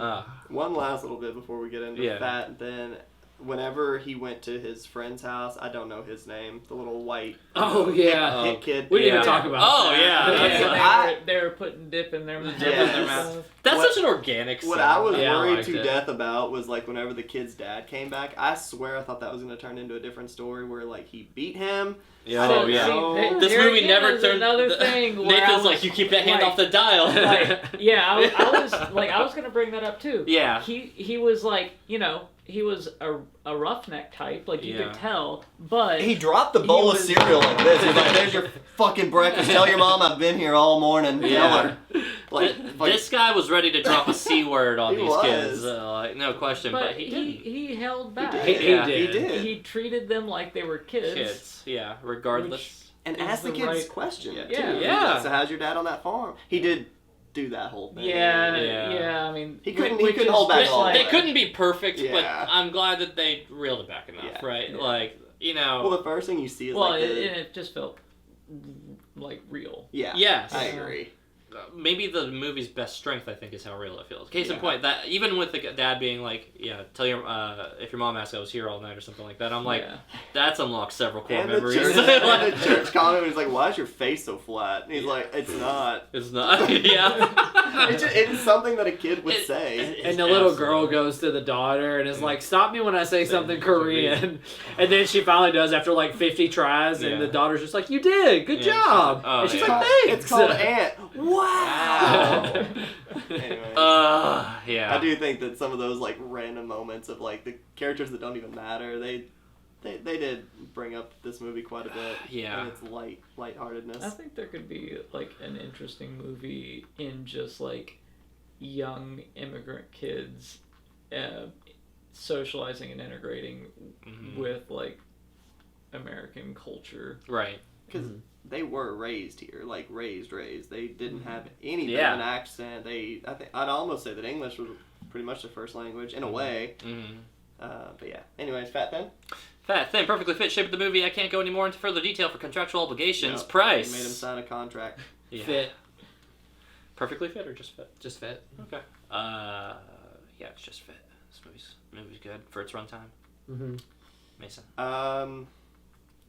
one last little bit before we get into Yeah. that. Then, whenever he went to his friend's house, I don't know his name, the little white. Oh, yeah. hit kid. We didn't Yeah. even talk about. Oh, that. yeah, that's they were putting dip in their mouth. dip in their mouth. That's What- such an organic. What scene. I was Yeah, I worried liked to it. death about was like whenever the kid's dad came back. I swear I thought that was going to turn into a different story where like he beat him. Yeah. I Oh didn't yeah. know. This There movie again never is turned. another thing where I Nathan's was like, you keep that hand like- off the dial. Like, yeah, I was gonna bring that up too. Yeah. He was like, you know, he was a roughneck type, like you Yeah. could tell, but He dropped the bowl of was- cereal like this. He's like, "There's your fucking breakfast. Tell your mom I've been here all morning." Yeah. Tell her." Like, This guy was ready to drop a C word on He these was. kids, like, no question. But, he didn't. he held back. He did. Yeah. He did. He treated them like they were kids. Kids, yeah, regardless. And is ask the the kids right- question. Yeah. too. Yeah. So how's your dad on that farm? He did do that whole thing. Yeah, Yeah. yeah. I mean, He couldn't- which he couldn't is hold back just all They that. couldn't be perfect, but Yeah. I'm glad that they reeled it back enough, Yeah. right? Yeah. Like, you know. Well, the first thing you see is Well, like it just felt like real. yeah. Yes. I agree. Maybe the movie's best strength, I think, is how real it feels. Case in Yeah. point, that even with the dad being like, "Yeah, tell your if your mom asks, I was here all night" or something like that. I'm like, Yeah. that's unlocked several core And the memories. church, and the church comment was like, "Why is your face so flat?" And he's like, "It's not." It's not. Yeah. It's something that a kid would It- say. it- And the little girl Absolutely. goes to the daughter and is like, "Stop me when I say something Korean." And then she finally does after like 50 tries, and Yeah. the daughter's just like, "You did, good Yeah, job." she's like, "Oh, and she's yeah." like, "Thanks." It's called Ant. Wow. Anyway. Yeah. I do think that some of those like random moments of like the characters that don't even matter, they did bring up this movie quite a bit. Yeah. And its lightheartedness. I think there could be like an interesting movie in just like young immigrant kids socializing and integrating Mhm. with like American culture. Right. Because they were raised here, like raised. They didn't have any bit Yeah. of an accent. I'd almost say that English was pretty much their first language in a way. Mm-hmm. But yeah. Anyways, Fat Thin. Fat, thin, perfectly fit shape of the movie. I can't go any more into further detail for contractual obligations. No, Price. They made him sign a contract. Yeah. Fit, Perfectly fit or just fit? just fit. Okay. Yeah, it's just fit. This movie's good for its runtime. Mm-hmm. Mason.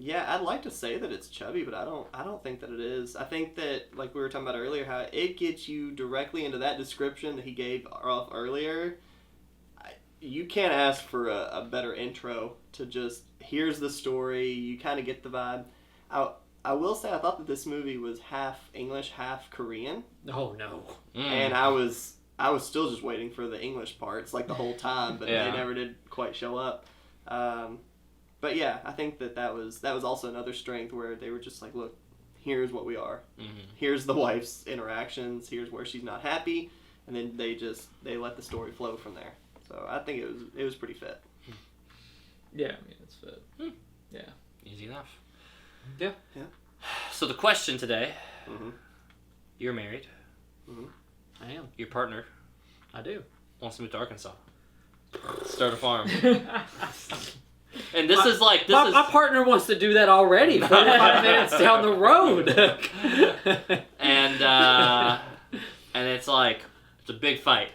Yeah, I'd like to say that it's chubby, but I don't think that it is. I think that, like we were talking about earlier, how it gets you directly into that description that he gave off earlier. You can't ask for a better intro to just, here's the story, you kind of get the vibe. I will say I thought that this movie was half English, half Korean. Oh, no. And I was still just waiting for the English parts, like, the whole time, but Yeah. they never did quite show up. But yeah, I think that was also another strength where they were just like, look, here's what we are. Mm-hmm. Here's the wife's interactions. Here's where she's not happy, and then they let the story flow from there. So I think it was pretty fit. Yeah, I mean, it's fit. Yeah. Easy enough. Yeah. Yeah. So the question today, Mm-hmm. you're married, I am. your partner I do. wants to move to Arkansas, start a farm. And this is My partner wants to do that already 45 minutes down the road. and it's like, it's a big fight.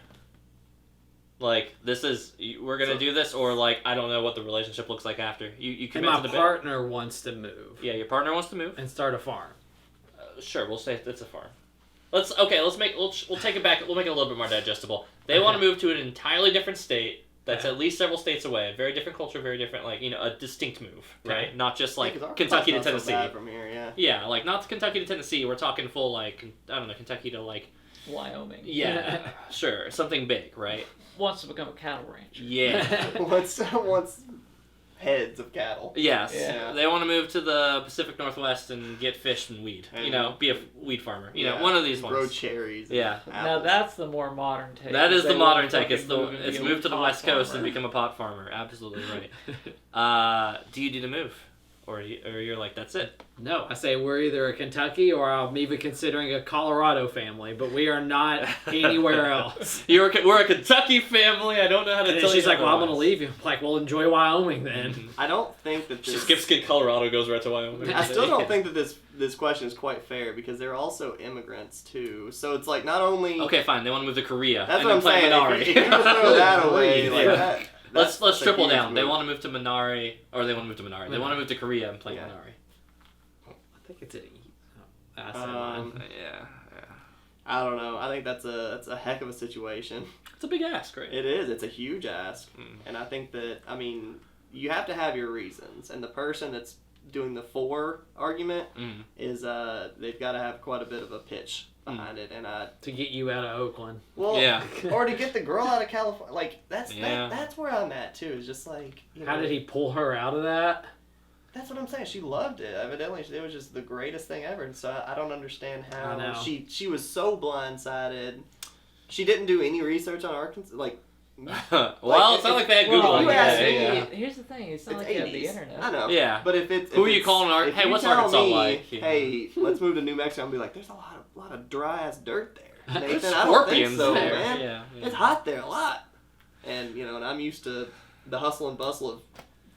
Like, we're gonna do this, or like, I don't know what the relationship looks like after. You And commit my to the partner wants to move Yeah, your partner wants to move. and start a farm. Sure, we'll say it's a farm. We'll take it back. We'll make it a little bit more digestible. They want to move to an entirely different state that's at least several states away. Very different culture, very different, like, a distinct move, right? Okay. Not just like 'Cause Arkansas's Kentucky to not so Tennessee. bad from here, yeah. Yeah, like not Kentucky to Tennessee. We're talking full, like, I don't know, Kentucky to like, Wyoming. yeah, sure, something big, right? Wants to become a cattle ranch. Yeah. Wants heads of cattle. Yes. Yeah. They want to move to the Pacific Northwest and get fish and weed. And- Be a weed farmer. Yeah, one of these ones. grow cherries. Yeah. and Now apples. that's the more modern take. That is They the would modern take. fucking It's and be a move to the pot West Coast farmer. and become a pot farmer. Absolutely right. Do you need to move, or you're like, that's it? No, I say we're either a Kentucky or I'm even considering a Colorado family, but we are not anywhere else. We're a Kentucky family. I don't know how to And tell she's you. like, well, I'm going to otherwise. leave you. I'm like, well, enjoy Wyoming then. I don't think that She this... skips Colorado, goes right to Wyoming. I still don't think that this question is quite fair because they're also immigrants too. So it's like not only... Okay, fine. They want to move to Korea. That's and what I'm then saying. play If you can throw that away, like Yeah. that... Let's that's a triple huge down. They move. want to move to Minari, or they want to move to Minari. They want to move to Korea and play Yeah. Minari. I think it's an E. Oh, I said mine. Yeah. I don't know. I think that's a heck of a situation. It's a big ask, right? It is. It's a huge ask. Mm. And I think that, I mean, you have to have your reasons. And the person that's doing the for argument Mm. is, they've got to have quite a bit of a pitch behind it. And To get you out of Oakland. well, Yeah. or to get the girl out of California. Like, that's Yeah. that's where I'm at, too. It's just like, How did he pull her out of that? That's what I'm saying. She loved it. Evidently, it was just the greatest thing ever. And so I don't understand I know. how she was so blindsided. She didn't do any research on Arkansas. Like, Well, it's not like they had well, Google. you yeah, asked me- yeah. Here's the thing. It's not it's like you have the 80s. internet. I know. Yeah. But if it's Who if are you it's- calling if Hey, you what's tell Arkansas me, like? Yeah. Hey, let's move to New Mexico. I'll be like, there's a lot of dry ass dirt there. There's Nathan, I don't think scorpions so, there. man. Yeah. It's hot there a lot. And and I'm used to the hustle and bustle of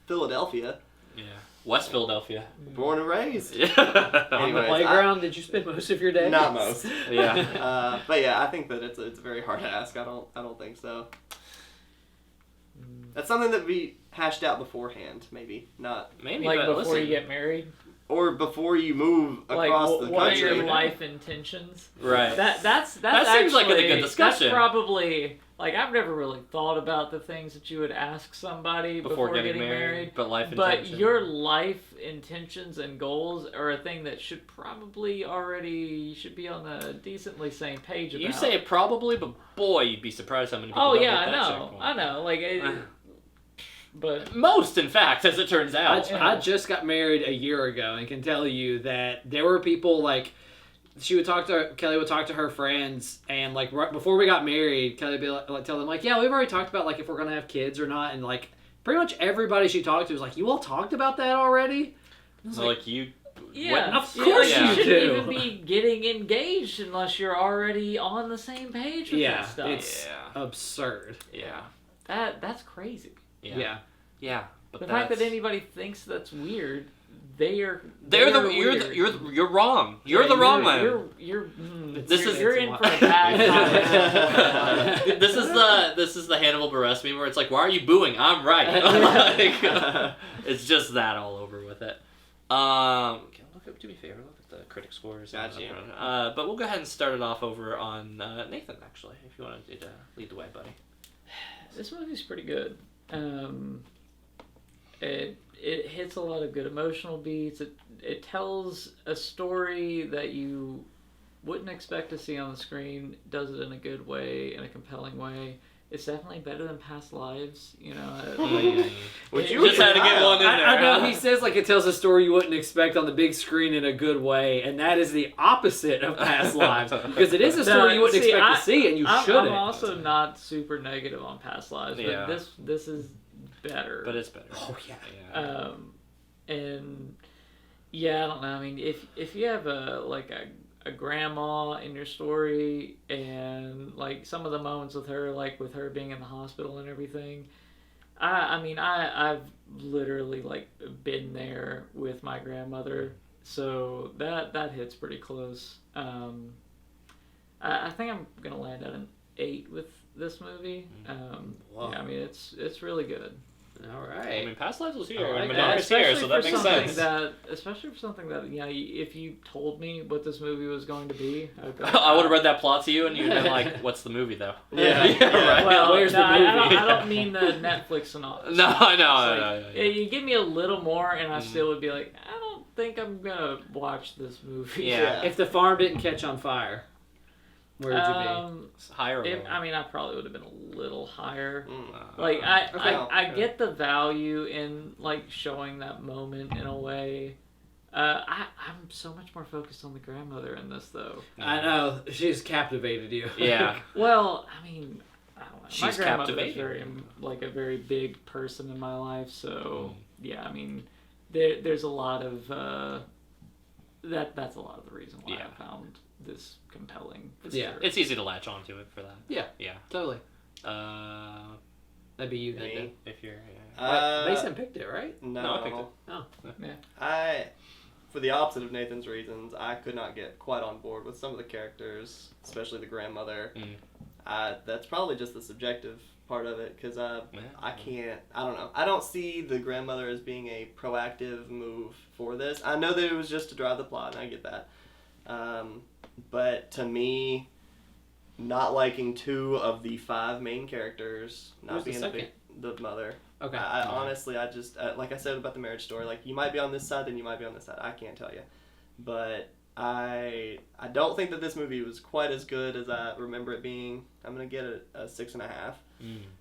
Philadelphia, Yeah. West Philadelphia. born and raised. Yeah. On the Anyways, playground, did you spend most of your day? Not most. Yeah. But yeah, I think that it's a very hard ask. I don't think so. That's something that we hashed out beforehand, maybe not, Maybe, Like but before listen. you get married. or before you move Like across the what are country. your life intentions? Right. That's That seems like a actually- good discussion. That's probably like I've never really thought about the things that you would ask somebody before getting married, but life But intention. your life intentions and goals are a thing that should probably already should be on the decently same page about. You say it probably, but boy, you'd be surprised how many people Oh don't yeah, hit I that know. checkpoint. I know. Like but Most, in fact, as it turns out. I just got married a year ago and can tell you that there were people like Kelly would talk to her friends and like right before we got married, Kelly would be like tell them like, yeah, we've already talked about like if we're gonna have kids or not, and like pretty much everybody she talked to was like, you all talked about that already? I was So, like, you... yeah, Of course you you shouldn't do. even be getting engaged unless you're already on the same page with Yeah, that stuff. it's Yeah. absurd. Yeah. That's crazy. Yeah. Yeah. But The fact that that's- anybody thinks that's weird, you're wrong. You're the wrong man. You're in for a bad time. This is the Hannibal Buress meme where it's like, why are you booing? I'm right. Like, it's just that all over with it. Do me a favor, look at the critic scores. Gotcha. But we'll go ahead and start it off over on Nathan, actually, if you want to lead the way, buddy. This movie's pretty good. It hits a lot of good emotional beats. It tells a story that you wouldn't expect to see on the screen. Does it in a good way, in a compelling way. It's definitely better than Past Lives, you know. Which you just had to get one in there. I know, he says like it tells a story you wouldn't expect on the big screen in a good way, and that is the opposite of Past Lives. Because it is a story you wouldn't expect to see, and you shouldn't. I'm also not super negative on Past Lives, but this is better. But it's better. Oh, yeah. And yeah, I don't know. I mean, if you have a grandma in your story, and like some of the moments with her, like with her being in the hospital and everything, I've literally like been there with my grandmother, so that hits pretty close. I think I'm gonna land at an 8 with this movie. Yeah, I mean it's really good. All right. I mean, Past Lives was here, I like and that. Minari's here, so that makes sense. Especially for something that, you know, if you told me what this movie was going to be, I would go, I would have read that plot to you, and you'd been like, "What's the movie, though?" Yeah. Right. Well, Where's the movie? I don't mean the Netflix synopsis. No, I know. It's like, you give me a little more, and I still would be like, I don't think I'm gonna watch this movie. Yeah. If the farm didn't catch on fire, where would you be? Higher. I mean, I probably would have been a little higher. Okay. I get the value in like showing that moment in a way. I'm so much more focused on the grandmother in this, though. I know, she's captivated you. Yeah. Well, I mean, I don't know. She's My grandmother is captivating. a very big person in my life, so yeah. I mean, there's a lot of that's a lot of the reason why I found this compelling. It's easy to latch onto it for that. Yeah. Yeah. Totally. That'd be you then. Me? If you're. Mason picked it, right? No, I picked it. Oh. Yeah. For the opposite of Nathan's reasons, I could not get quite on board with some of the characters, especially the grandmother. That's probably just the subjective part of it, because I don't know. I don't see the grandmother as being a proactive move for this. I know that it was just to drive the plot, and I get that. But to me, not liking 2 of the 5 main characters, not Who's the being second? the mother. Okay. I honestly, I just, like I said about the marriage story, like, you might be on this side, then you might be on this side. I can't tell you. But I don't think that this movie was quite as good as I remember it being. I'm going to get it a 6.5.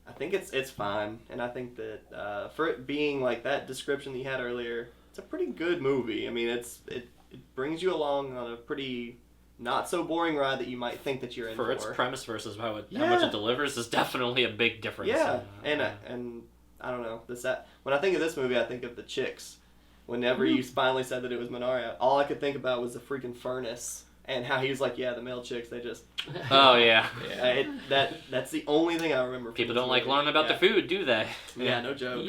I think it's fine. And I think that for it being like that description that you had earlier, it's a pretty good movie. I mean, it brings you along on a pretty not so boring ride that you might think that you're in for. Its premise versus how much it delivers is definitely a big difference. Yeah, and I don't know. When I think of this movie, I think of the chicks. Whenever you finally said that it was Minari, all I could think about was the freaking furnace and how he was like, yeah, the male chicks, they just... Oh, yeah. That's the only thing I remember from People this don't like movie. learning about the food, do they? Yeah, no joke.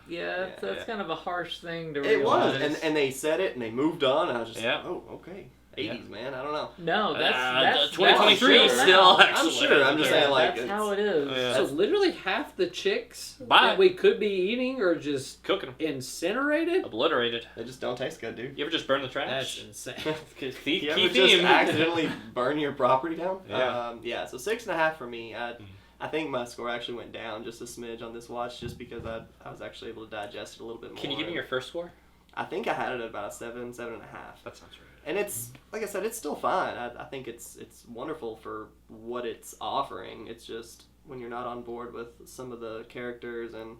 That's kind of a harsh thing to It realize. was, and they said it, and they moved on, and I was just Yeah. like, oh, okay. 80s, man, I don't know. No, that's 2023 that's still, now. actually. I'm sure, I'm just saying, like... That's how it is. Yeah. So literally half the chicks Bye. that we could be eating are just Cooking them. Incinerated? Obliterated. They just don't taste good, dude. You ever just burn the That's trash? insane. Key You ever just theme. accidentally burn your property down? Yeah. So 6.5 for me. I think my score actually went down just a smidge on this watch, just because I was actually able to digest it a little bit more. Can you give me your first score? I think I had it at about a 7.5. That sounds right. And it's, like I said, it's still fine. I think it's wonderful for what it's offering. It's just when you're not on board with some of the characters and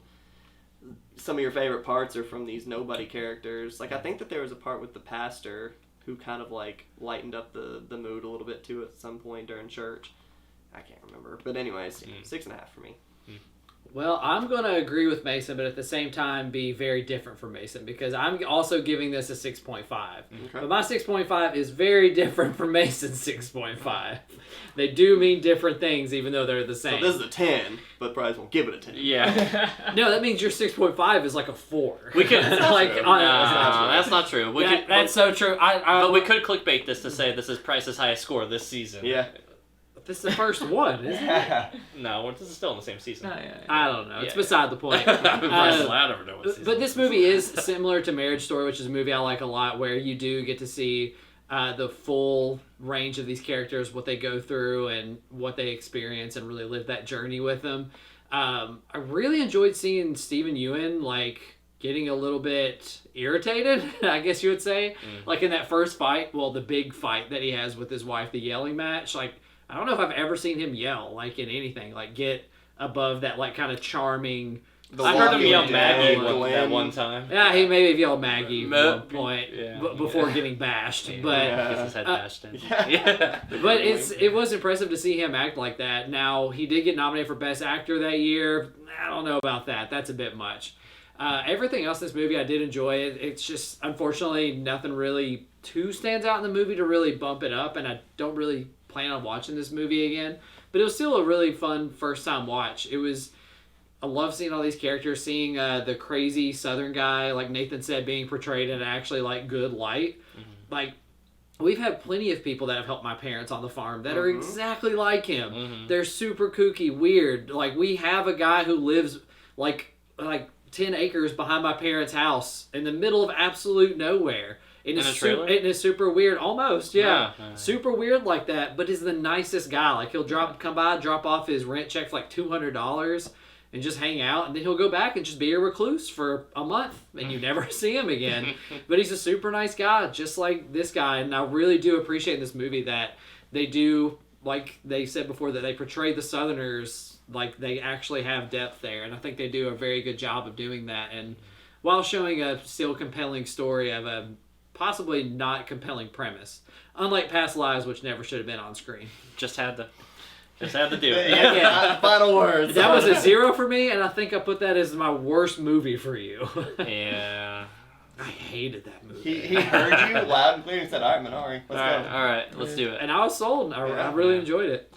some of your favorite parts are from these nobody characters. Like, I think that there was a part with the pastor who kind of, like, lightened up the mood a little bit, too, at some point during church. I can't remember. But anyways, 6.5 for me. Well, I'm going to agree with Mason, but at the same time be very different from Mason, because I'm also giving this a 6.5. Okay. But my 6.5 is very different from Mason's 6.5. They do mean different things, even though they're the same. So this is a 10, but probably won't give it a 10. Yeah. No, that means your 6.5 is like a 4. We could... like, true. that's not true. That's so true. But we could clickbait this to say this is Price's highest score this season. Yeah. This is the first one, isn't it? No, this is still in the same season. I don't know. It's beside the point. I don't know what season But this movie is similar to Marriage Story, which is a movie I like a lot, where you do get to see the full range of these characters, what they go through and what they experience, and really live that journey with them. I really enjoyed seeing Stephen Ewan, like, getting a little bit irritated, I guess you would say. Like, in that first fight, well, the big fight that he has with his wife, the yelling match, like, I don't know if I've ever seen him yell, like, in anything. Like, get above that, like, kind of charming... I heard him yell Maggie Glenn. that one time. Yeah, he maybe yelled Maggie at one point before getting bashed. But Gets his head bashed in. but it was impressive to see him act like that. Now, he did get nominated for Best Actor that year. I don't know about that. That's a bit much. Everything else in this movie, I did enjoy it. It's just, unfortunately, nothing really too stands out in the movie to really bump it up, and I don't really plan on watching this movie again. But it was still a really fun first-time watch. I love seeing all these characters, seeing the crazy Southern guy, like Nathan said, being portrayed in actually, like, good light. Like, we've had plenty of people that have helped my parents on the farm that are exactly like him. They're super kooky, weird. Like, we have a guy who lives, like 10 acres behind my parents' house in the middle of absolute nowhere. In a trailer? It is super weird, almost, yeah. Yeah. Super weird like that, but is the nicest guy. Like, he'll come by, drop off his rent check for like $200 and just hang out, and then he'll go back and just be a recluse for a month, and you never see him again. But he's a super nice guy, just like this guy, and I really do appreciate in this movie that they do, like they said before, that they portray the Southerners like they actually have depth there, and I think they do a very good job of doing that, and while showing a still compelling story of a possibly not compelling premise, unlike Past Lives, which never should have been on screen. Just had to do it. Final words. That was a 0 for me, and I think I put that as my worst movie for you. Yeah. I hated that movie. He heard you loud and clear and said, "All right, Minari, let's go." All right, let's do it. And I was sold. I really enjoyed it.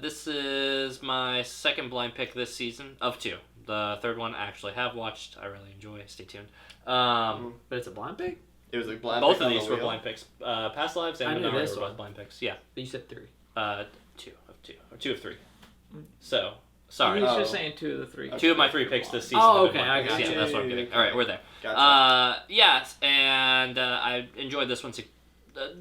This is my second blind pick this season of 2. The third one I actually have watched. I really enjoy. Stay tuned. But it's a blind pick? It was a blind Both pick of on these the were wheel. blind picks. Past Lives and I knew Minari this were one. both blind picks. Yeah. But you said 3. 2 of 2. Or 2 of 3. So, sorry. He's just saying 2 of the 3. 2 of my 3 picks this season. Oh, have been okay, blind I picks. got Yeah, you. that's what I'm getting. All right, we're there. Gotcha. Yes, and I enjoyed this one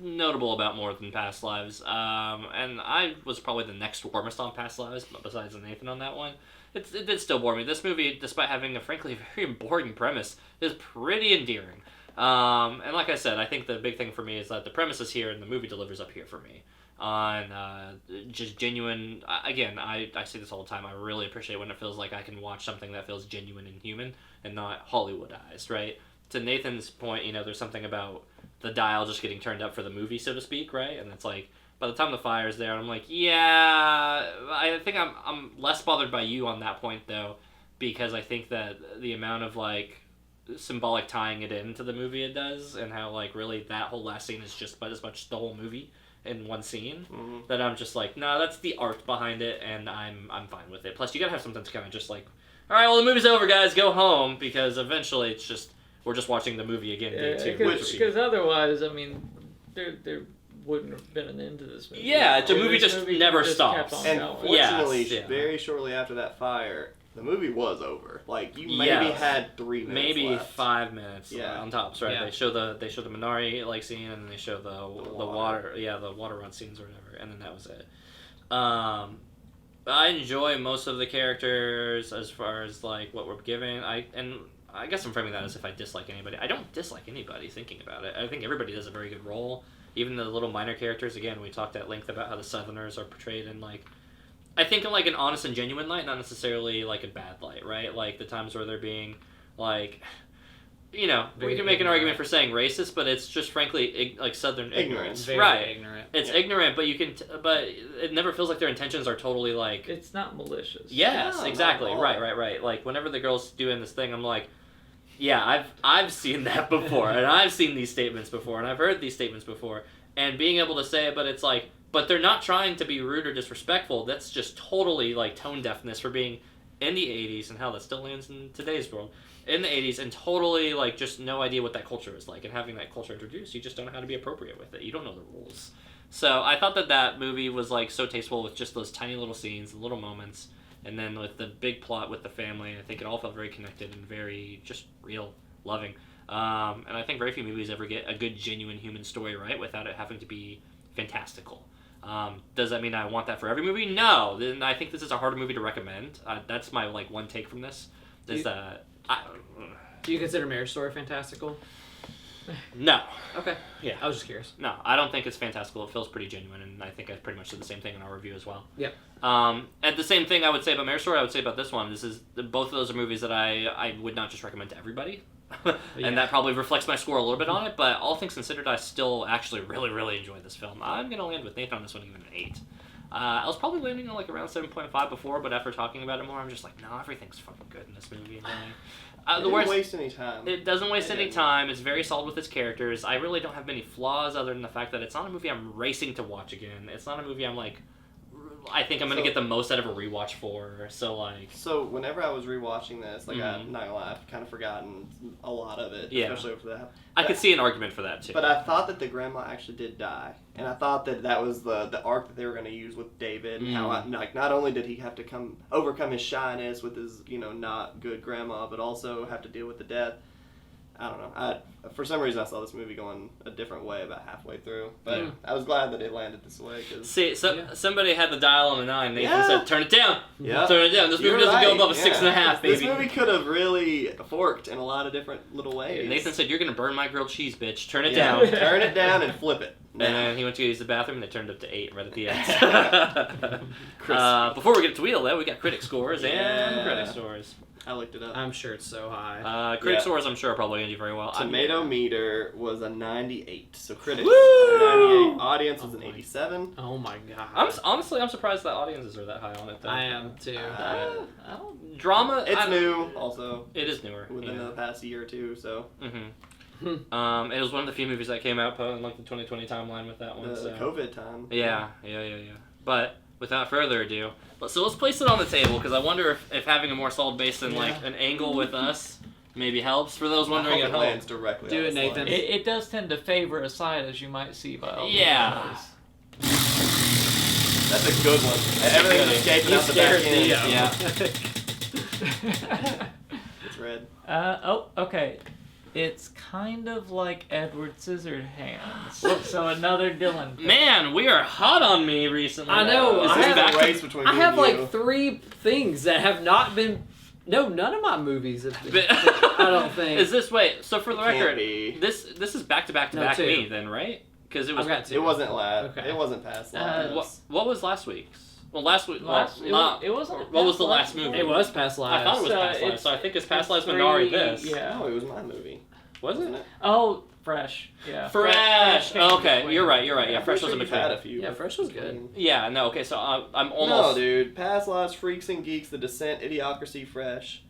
notable about more than Past Lives. And I was probably the next warmest on Past Lives, besides Nathan on that one. It did still bore me. This movie, despite having a frankly very boring premise, is pretty endearing. And like I said, I think the big thing for me is that the premise is here and the movie delivers up here for me. On just genuine, again, I say this all the time, I really appreciate when it feels like I can watch something that feels genuine and human and not Hollywoodized, right? To Nathan's point, there's something about the dial just getting turned up for the movie, so to speak, right? And it's like, by the time the fire's there, I'm like, yeah, I think I'm less bothered by you on that point, though, because I think that the amount of, like, symbolic tying it into the movie it does, and how, like, really that whole last scene is just about as much the whole movie in one scene, that I'm just like, no, that's the art behind it, and I'm fine with it. Plus, you gotta have something to kind of just like, all right, well, the movie's over, guys, go home, because eventually it's just, we're just watching the movie again day 2. Because otherwise, I mean, there wouldn't have been an end to this movie. Yeah, the movie just never stops. kept on And going. fortunately, Yes, yeah. very shortly after that fire, the movie was over. Like, you maybe Yes. had 3 minutes Maybe left. 5 minutes Yeah. on tops, right? Yeah. They show the Minari like scene, and then they show the water, the water run scenes or whatever, and then that was it. I enjoy most of the characters as far as like what we're given. I guess I'm framing that as if I dislike anybody. I don't dislike anybody. Thinking about it, I think everybody does a very good role. Even the little minor characters. Again, we talked at length about how the Southerners are portrayed in like, I think in like an honest and genuine light, not necessarily like a bad light, right? Like the times where they're being like, we can make an argument for saying racist, but it's just frankly like Southern ignorance, Very right? ignorant. It's ignorant, but but it never feels like their intentions are totally like. It's not malicious. Yes, No, exactly. not at all. Right. Like whenever the girl's doing this thing, I'm like, yeah, I've seen that before, and I've seen these statements before, and I've heard these statements before, and being able to say it, but it's like, but they're not trying to be rude or disrespectful. That's just totally like tone deafness for being in the 80s and how that still lands in today's world. In the 80s, and totally like just no idea what that culture is like, and having that culture introduced, you just don't know how to be appropriate with it. You don't know the rules. So I thought that movie was like so tasteful with just those tiny little scenes, little moments, and then with the big plot with the family. I think it all felt very connected and very just real, loving. And I think very few movies ever get a good, genuine human story right without it having to be fantastical. Does that mean I want that for every movie? No. Then I think this is a harder movie to recommend. That's my one take from this. Is that Do you consider Marriage Story fantastical? no. Okay. Yeah. I was just curious. No, I don't think it's fantastical. It feels pretty genuine, and I think I pretty much said the same thing in our review as well. Yep. And the same thing I would say about Marriage Story, I would say about this one. Both of those are movies that I would not just recommend to everybody. And that probably reflects my score a little bit on it, but all things considered, I still actually really, really enjoyed this film. I'm going to land with Nathan on this one, even an 8. I was probably landing on around 7.5 before, but after talking about it more, I'm just like, no, everything's fucking good in this movie. It didn't waste any time. It doesn't waste any time. It's very solid with its characters. I really don't have many flaws other than the fact that it's not a movie I'm racing to watch again. It's not a movie I'm I think I'm going to get the most out of a rewatch for. So whenever I was rewatching this, I'm not gonna lie, I've kind of forgotten a lot of it, especially over that. I could see an argument for that too. But I thought that the grandma actually did die, and I thought that was the arc that they were going to use with David, and how not only did he have to overcome his shyness with his not good grandma, but also have to deal with the death. I don't know. For some reason, I saw this movie going a different way about halfway through. But I was glad that it landed this way. Somebody had the dial on the 9. Nathan said, turn it down. Yeah. Turn it down. This movie doesn't go above a 6.5, baby. This movie could have really forked in a lot of different little ways. Nathan said, you're going to burn my grilled cheese, bitch. Turn it down. Turn it down and flip it. And then he went to use the bathroom, and they turned up to 8 right at the end. Before we get to Wheel, though, we got critic scores and critic scores. I looked it up. I'm sure it's so high. Critic scores, I'm sure, are probably going to do very well. Tomato meter was a 98. So critics, a 98. Audience was an 87. Oh my god. Honestly, I'm surprised that audiences are that high on it, though. I am, too. Drama... It's new, also. It is newer. Within the past year or two, so... It was one of the few movies that came out in the 2020 timeline with that one. The COVID time. Yeah. But without further ado, so let's place it on the table, because I wonder if having a more solid base than an angle with us maybe helps. For those wondering at home, lands directly. Do it, Nathan. It does tend to favor a side, as you might see by all That's a good one. Everything's escaping out the back end. Yeah. It's red. Okay. It's kind of like Edward Scissorhands. So another Dylan. Man, we are hot on me recently. I know. I have 3 things that have not been. No, none of my movies have been. I don't think. Is this so for the record? This is back to back me then, right? Because it was. It wasn't last. Okay. It wasn't past last. What was last week's? Well, last week. It wasn't. What was the last movie? It was Past Lives. I thought it was Past Lives, so I think it's Past Lives Minari. This. Yeah. No, it was my movie. Was it? Oh, Fresh. Yeah. Fresh. Okay, you're right. Yeah, Fresh was in between. Had a few. Yeah, Fresh was good. Yeah. No. Okay. So I'm almost. No, dude. Past Lives, Freaks and Geeks, The Descent, Idiocracy, Fresh.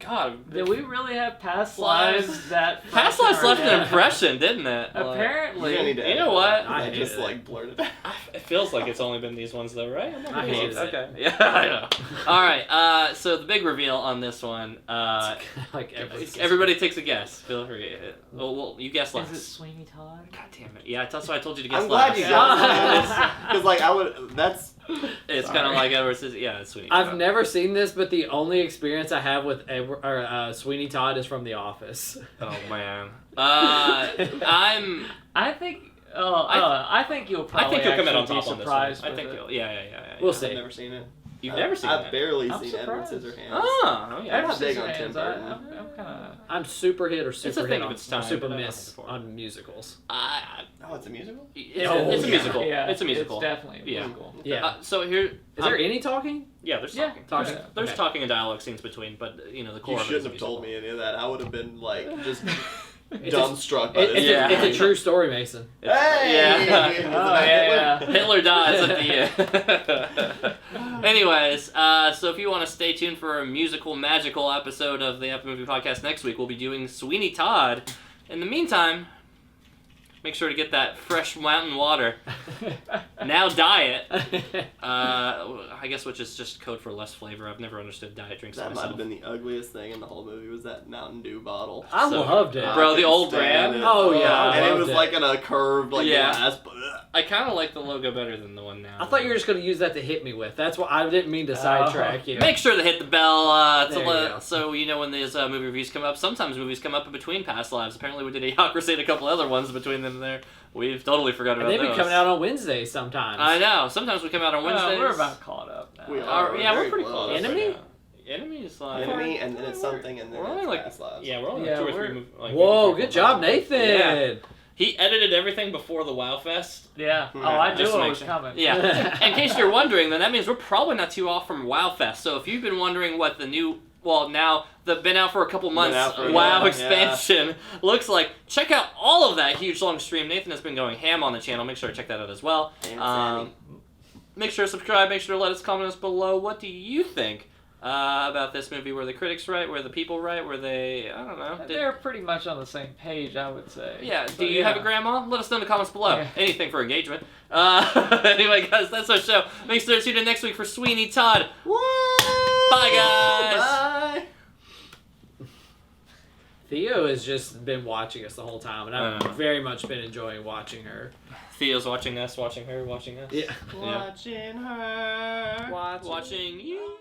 God. Did we really have Past Lives that? Past Lives left an impression, didn't it? Apparently. You know what? I just blurted it. It feels like it's only been these ones though, right? I hate it. Okay. Yeah, I know. All right. So the big reveal on this one. Everybody takes a guess. Feel free. Well, you guess last. Is it Sweeney Todd? God damn it! Yeah, that's why I told you to guess I'm last. glad you got because I would. That's. It's kind of like Edward says, yeah, it's Sweeney Todd. I've never seen this, but the only experience I have with Sweeney Todd is from The Office. Oh man. I think. I think you'll probably. I think you'll come in on be top on this one. surprised I think with you'll. Yeah. We'll see. I've never seen it. You've never seen I've that? barely I'm seen Edward surprised. Scissorhands. Oh, yeah. I'm not big on Tim Scissorhands, Burton. I'm kind of. I'm super hit or a super thing hit of on, its time, super but I've miss heard it on musicals. Oh, it's a musical? It's a musical. Yeah, It's a musical. It's definitely a musical. Yeah. So here... Is there any talking? Yeah, there's Yeah. talking. Talking. There's Okay. talking and dialogue scenes between, but, the core You of it is shouldn't a have told musical. me any of that. I would have been, just It's dumbstruck by It's, this. it's a true story, Mason. Hey! Yeah. Is it Oh, about yeah, Hitler? Hitler dies at the end. Anyways, so if you want to stay tuned for a musical, magical episode of the Epic Movie Podcast next week, we'll be doing Sweeney Todd. In the meantime, Make sure to get that fresh mountain water. Now diet. I guess which is just code for less flavor. I've never understood diet drinks That might myself. have been the ugliest thing in the whole movie was that Mountain Dew bottle. I loved it. Bro, the couldn't old stand brand? it. Oh, yeah, I And it loved was it. like in a curved Yeah. glass. I kind of like the logo better than the one now. I thought you were just going to use that to hit me with. That's what I didn't mean to sidetrack you. Make sure to hit the bell There you go. so you know when these movie reviews come up. Sometimes movies come up in between past lives. Apparently we did Idiocracy and a couple other ones between them there. We've totally forgot And about they've those. been coming out on Wednesdays sometimes. I know. Sometimes we come out on Wednesdays. We're about caught up now. We are. Yeah, we're very pretty close. close. Enemy? Right now. Enemy is like... Enemy, and then it's something, and then we're it's only like... Past Lives. Yeah, we're only Yeah, like 2 or 3 we're- movies. Like, Whoa, maybe good 4 or 5 job, movies. Nathan. Yeah. He edited everything before the WoW Fest. Yeah. Yeah. Oh, I knew Just to it make was sure. coming. Yeah. In case you're wondering, then that means we're probably not too off from WoW Fest. So if you've been wondering what the new, well, now the been out for a couple months out for a WoW year, expansion looks like, check out all of that huge long stream. Nathan has been going ham on the channel. Make sure to check that out as well. And Make sure to subscribe. Make sure to let us comment us below. What do you think about this movie? Were the critics right? Were the people right? Were they, I don't know. They're pretty much on the same page, I would say. Yeah, do But you have a grandma? Let us know in the comments below. Yeah. Anything for engagement. Anyway, guys, that's our show. Make sure to tune in next week for Sweeney Todd. What? Bye, guys. Bye. Theo has just been watching us the whole time, and I've I know. very much been enjoying watching her. Theo's watching us, watching her, watching us. Yeah. Yeah. Watching her. Watching you.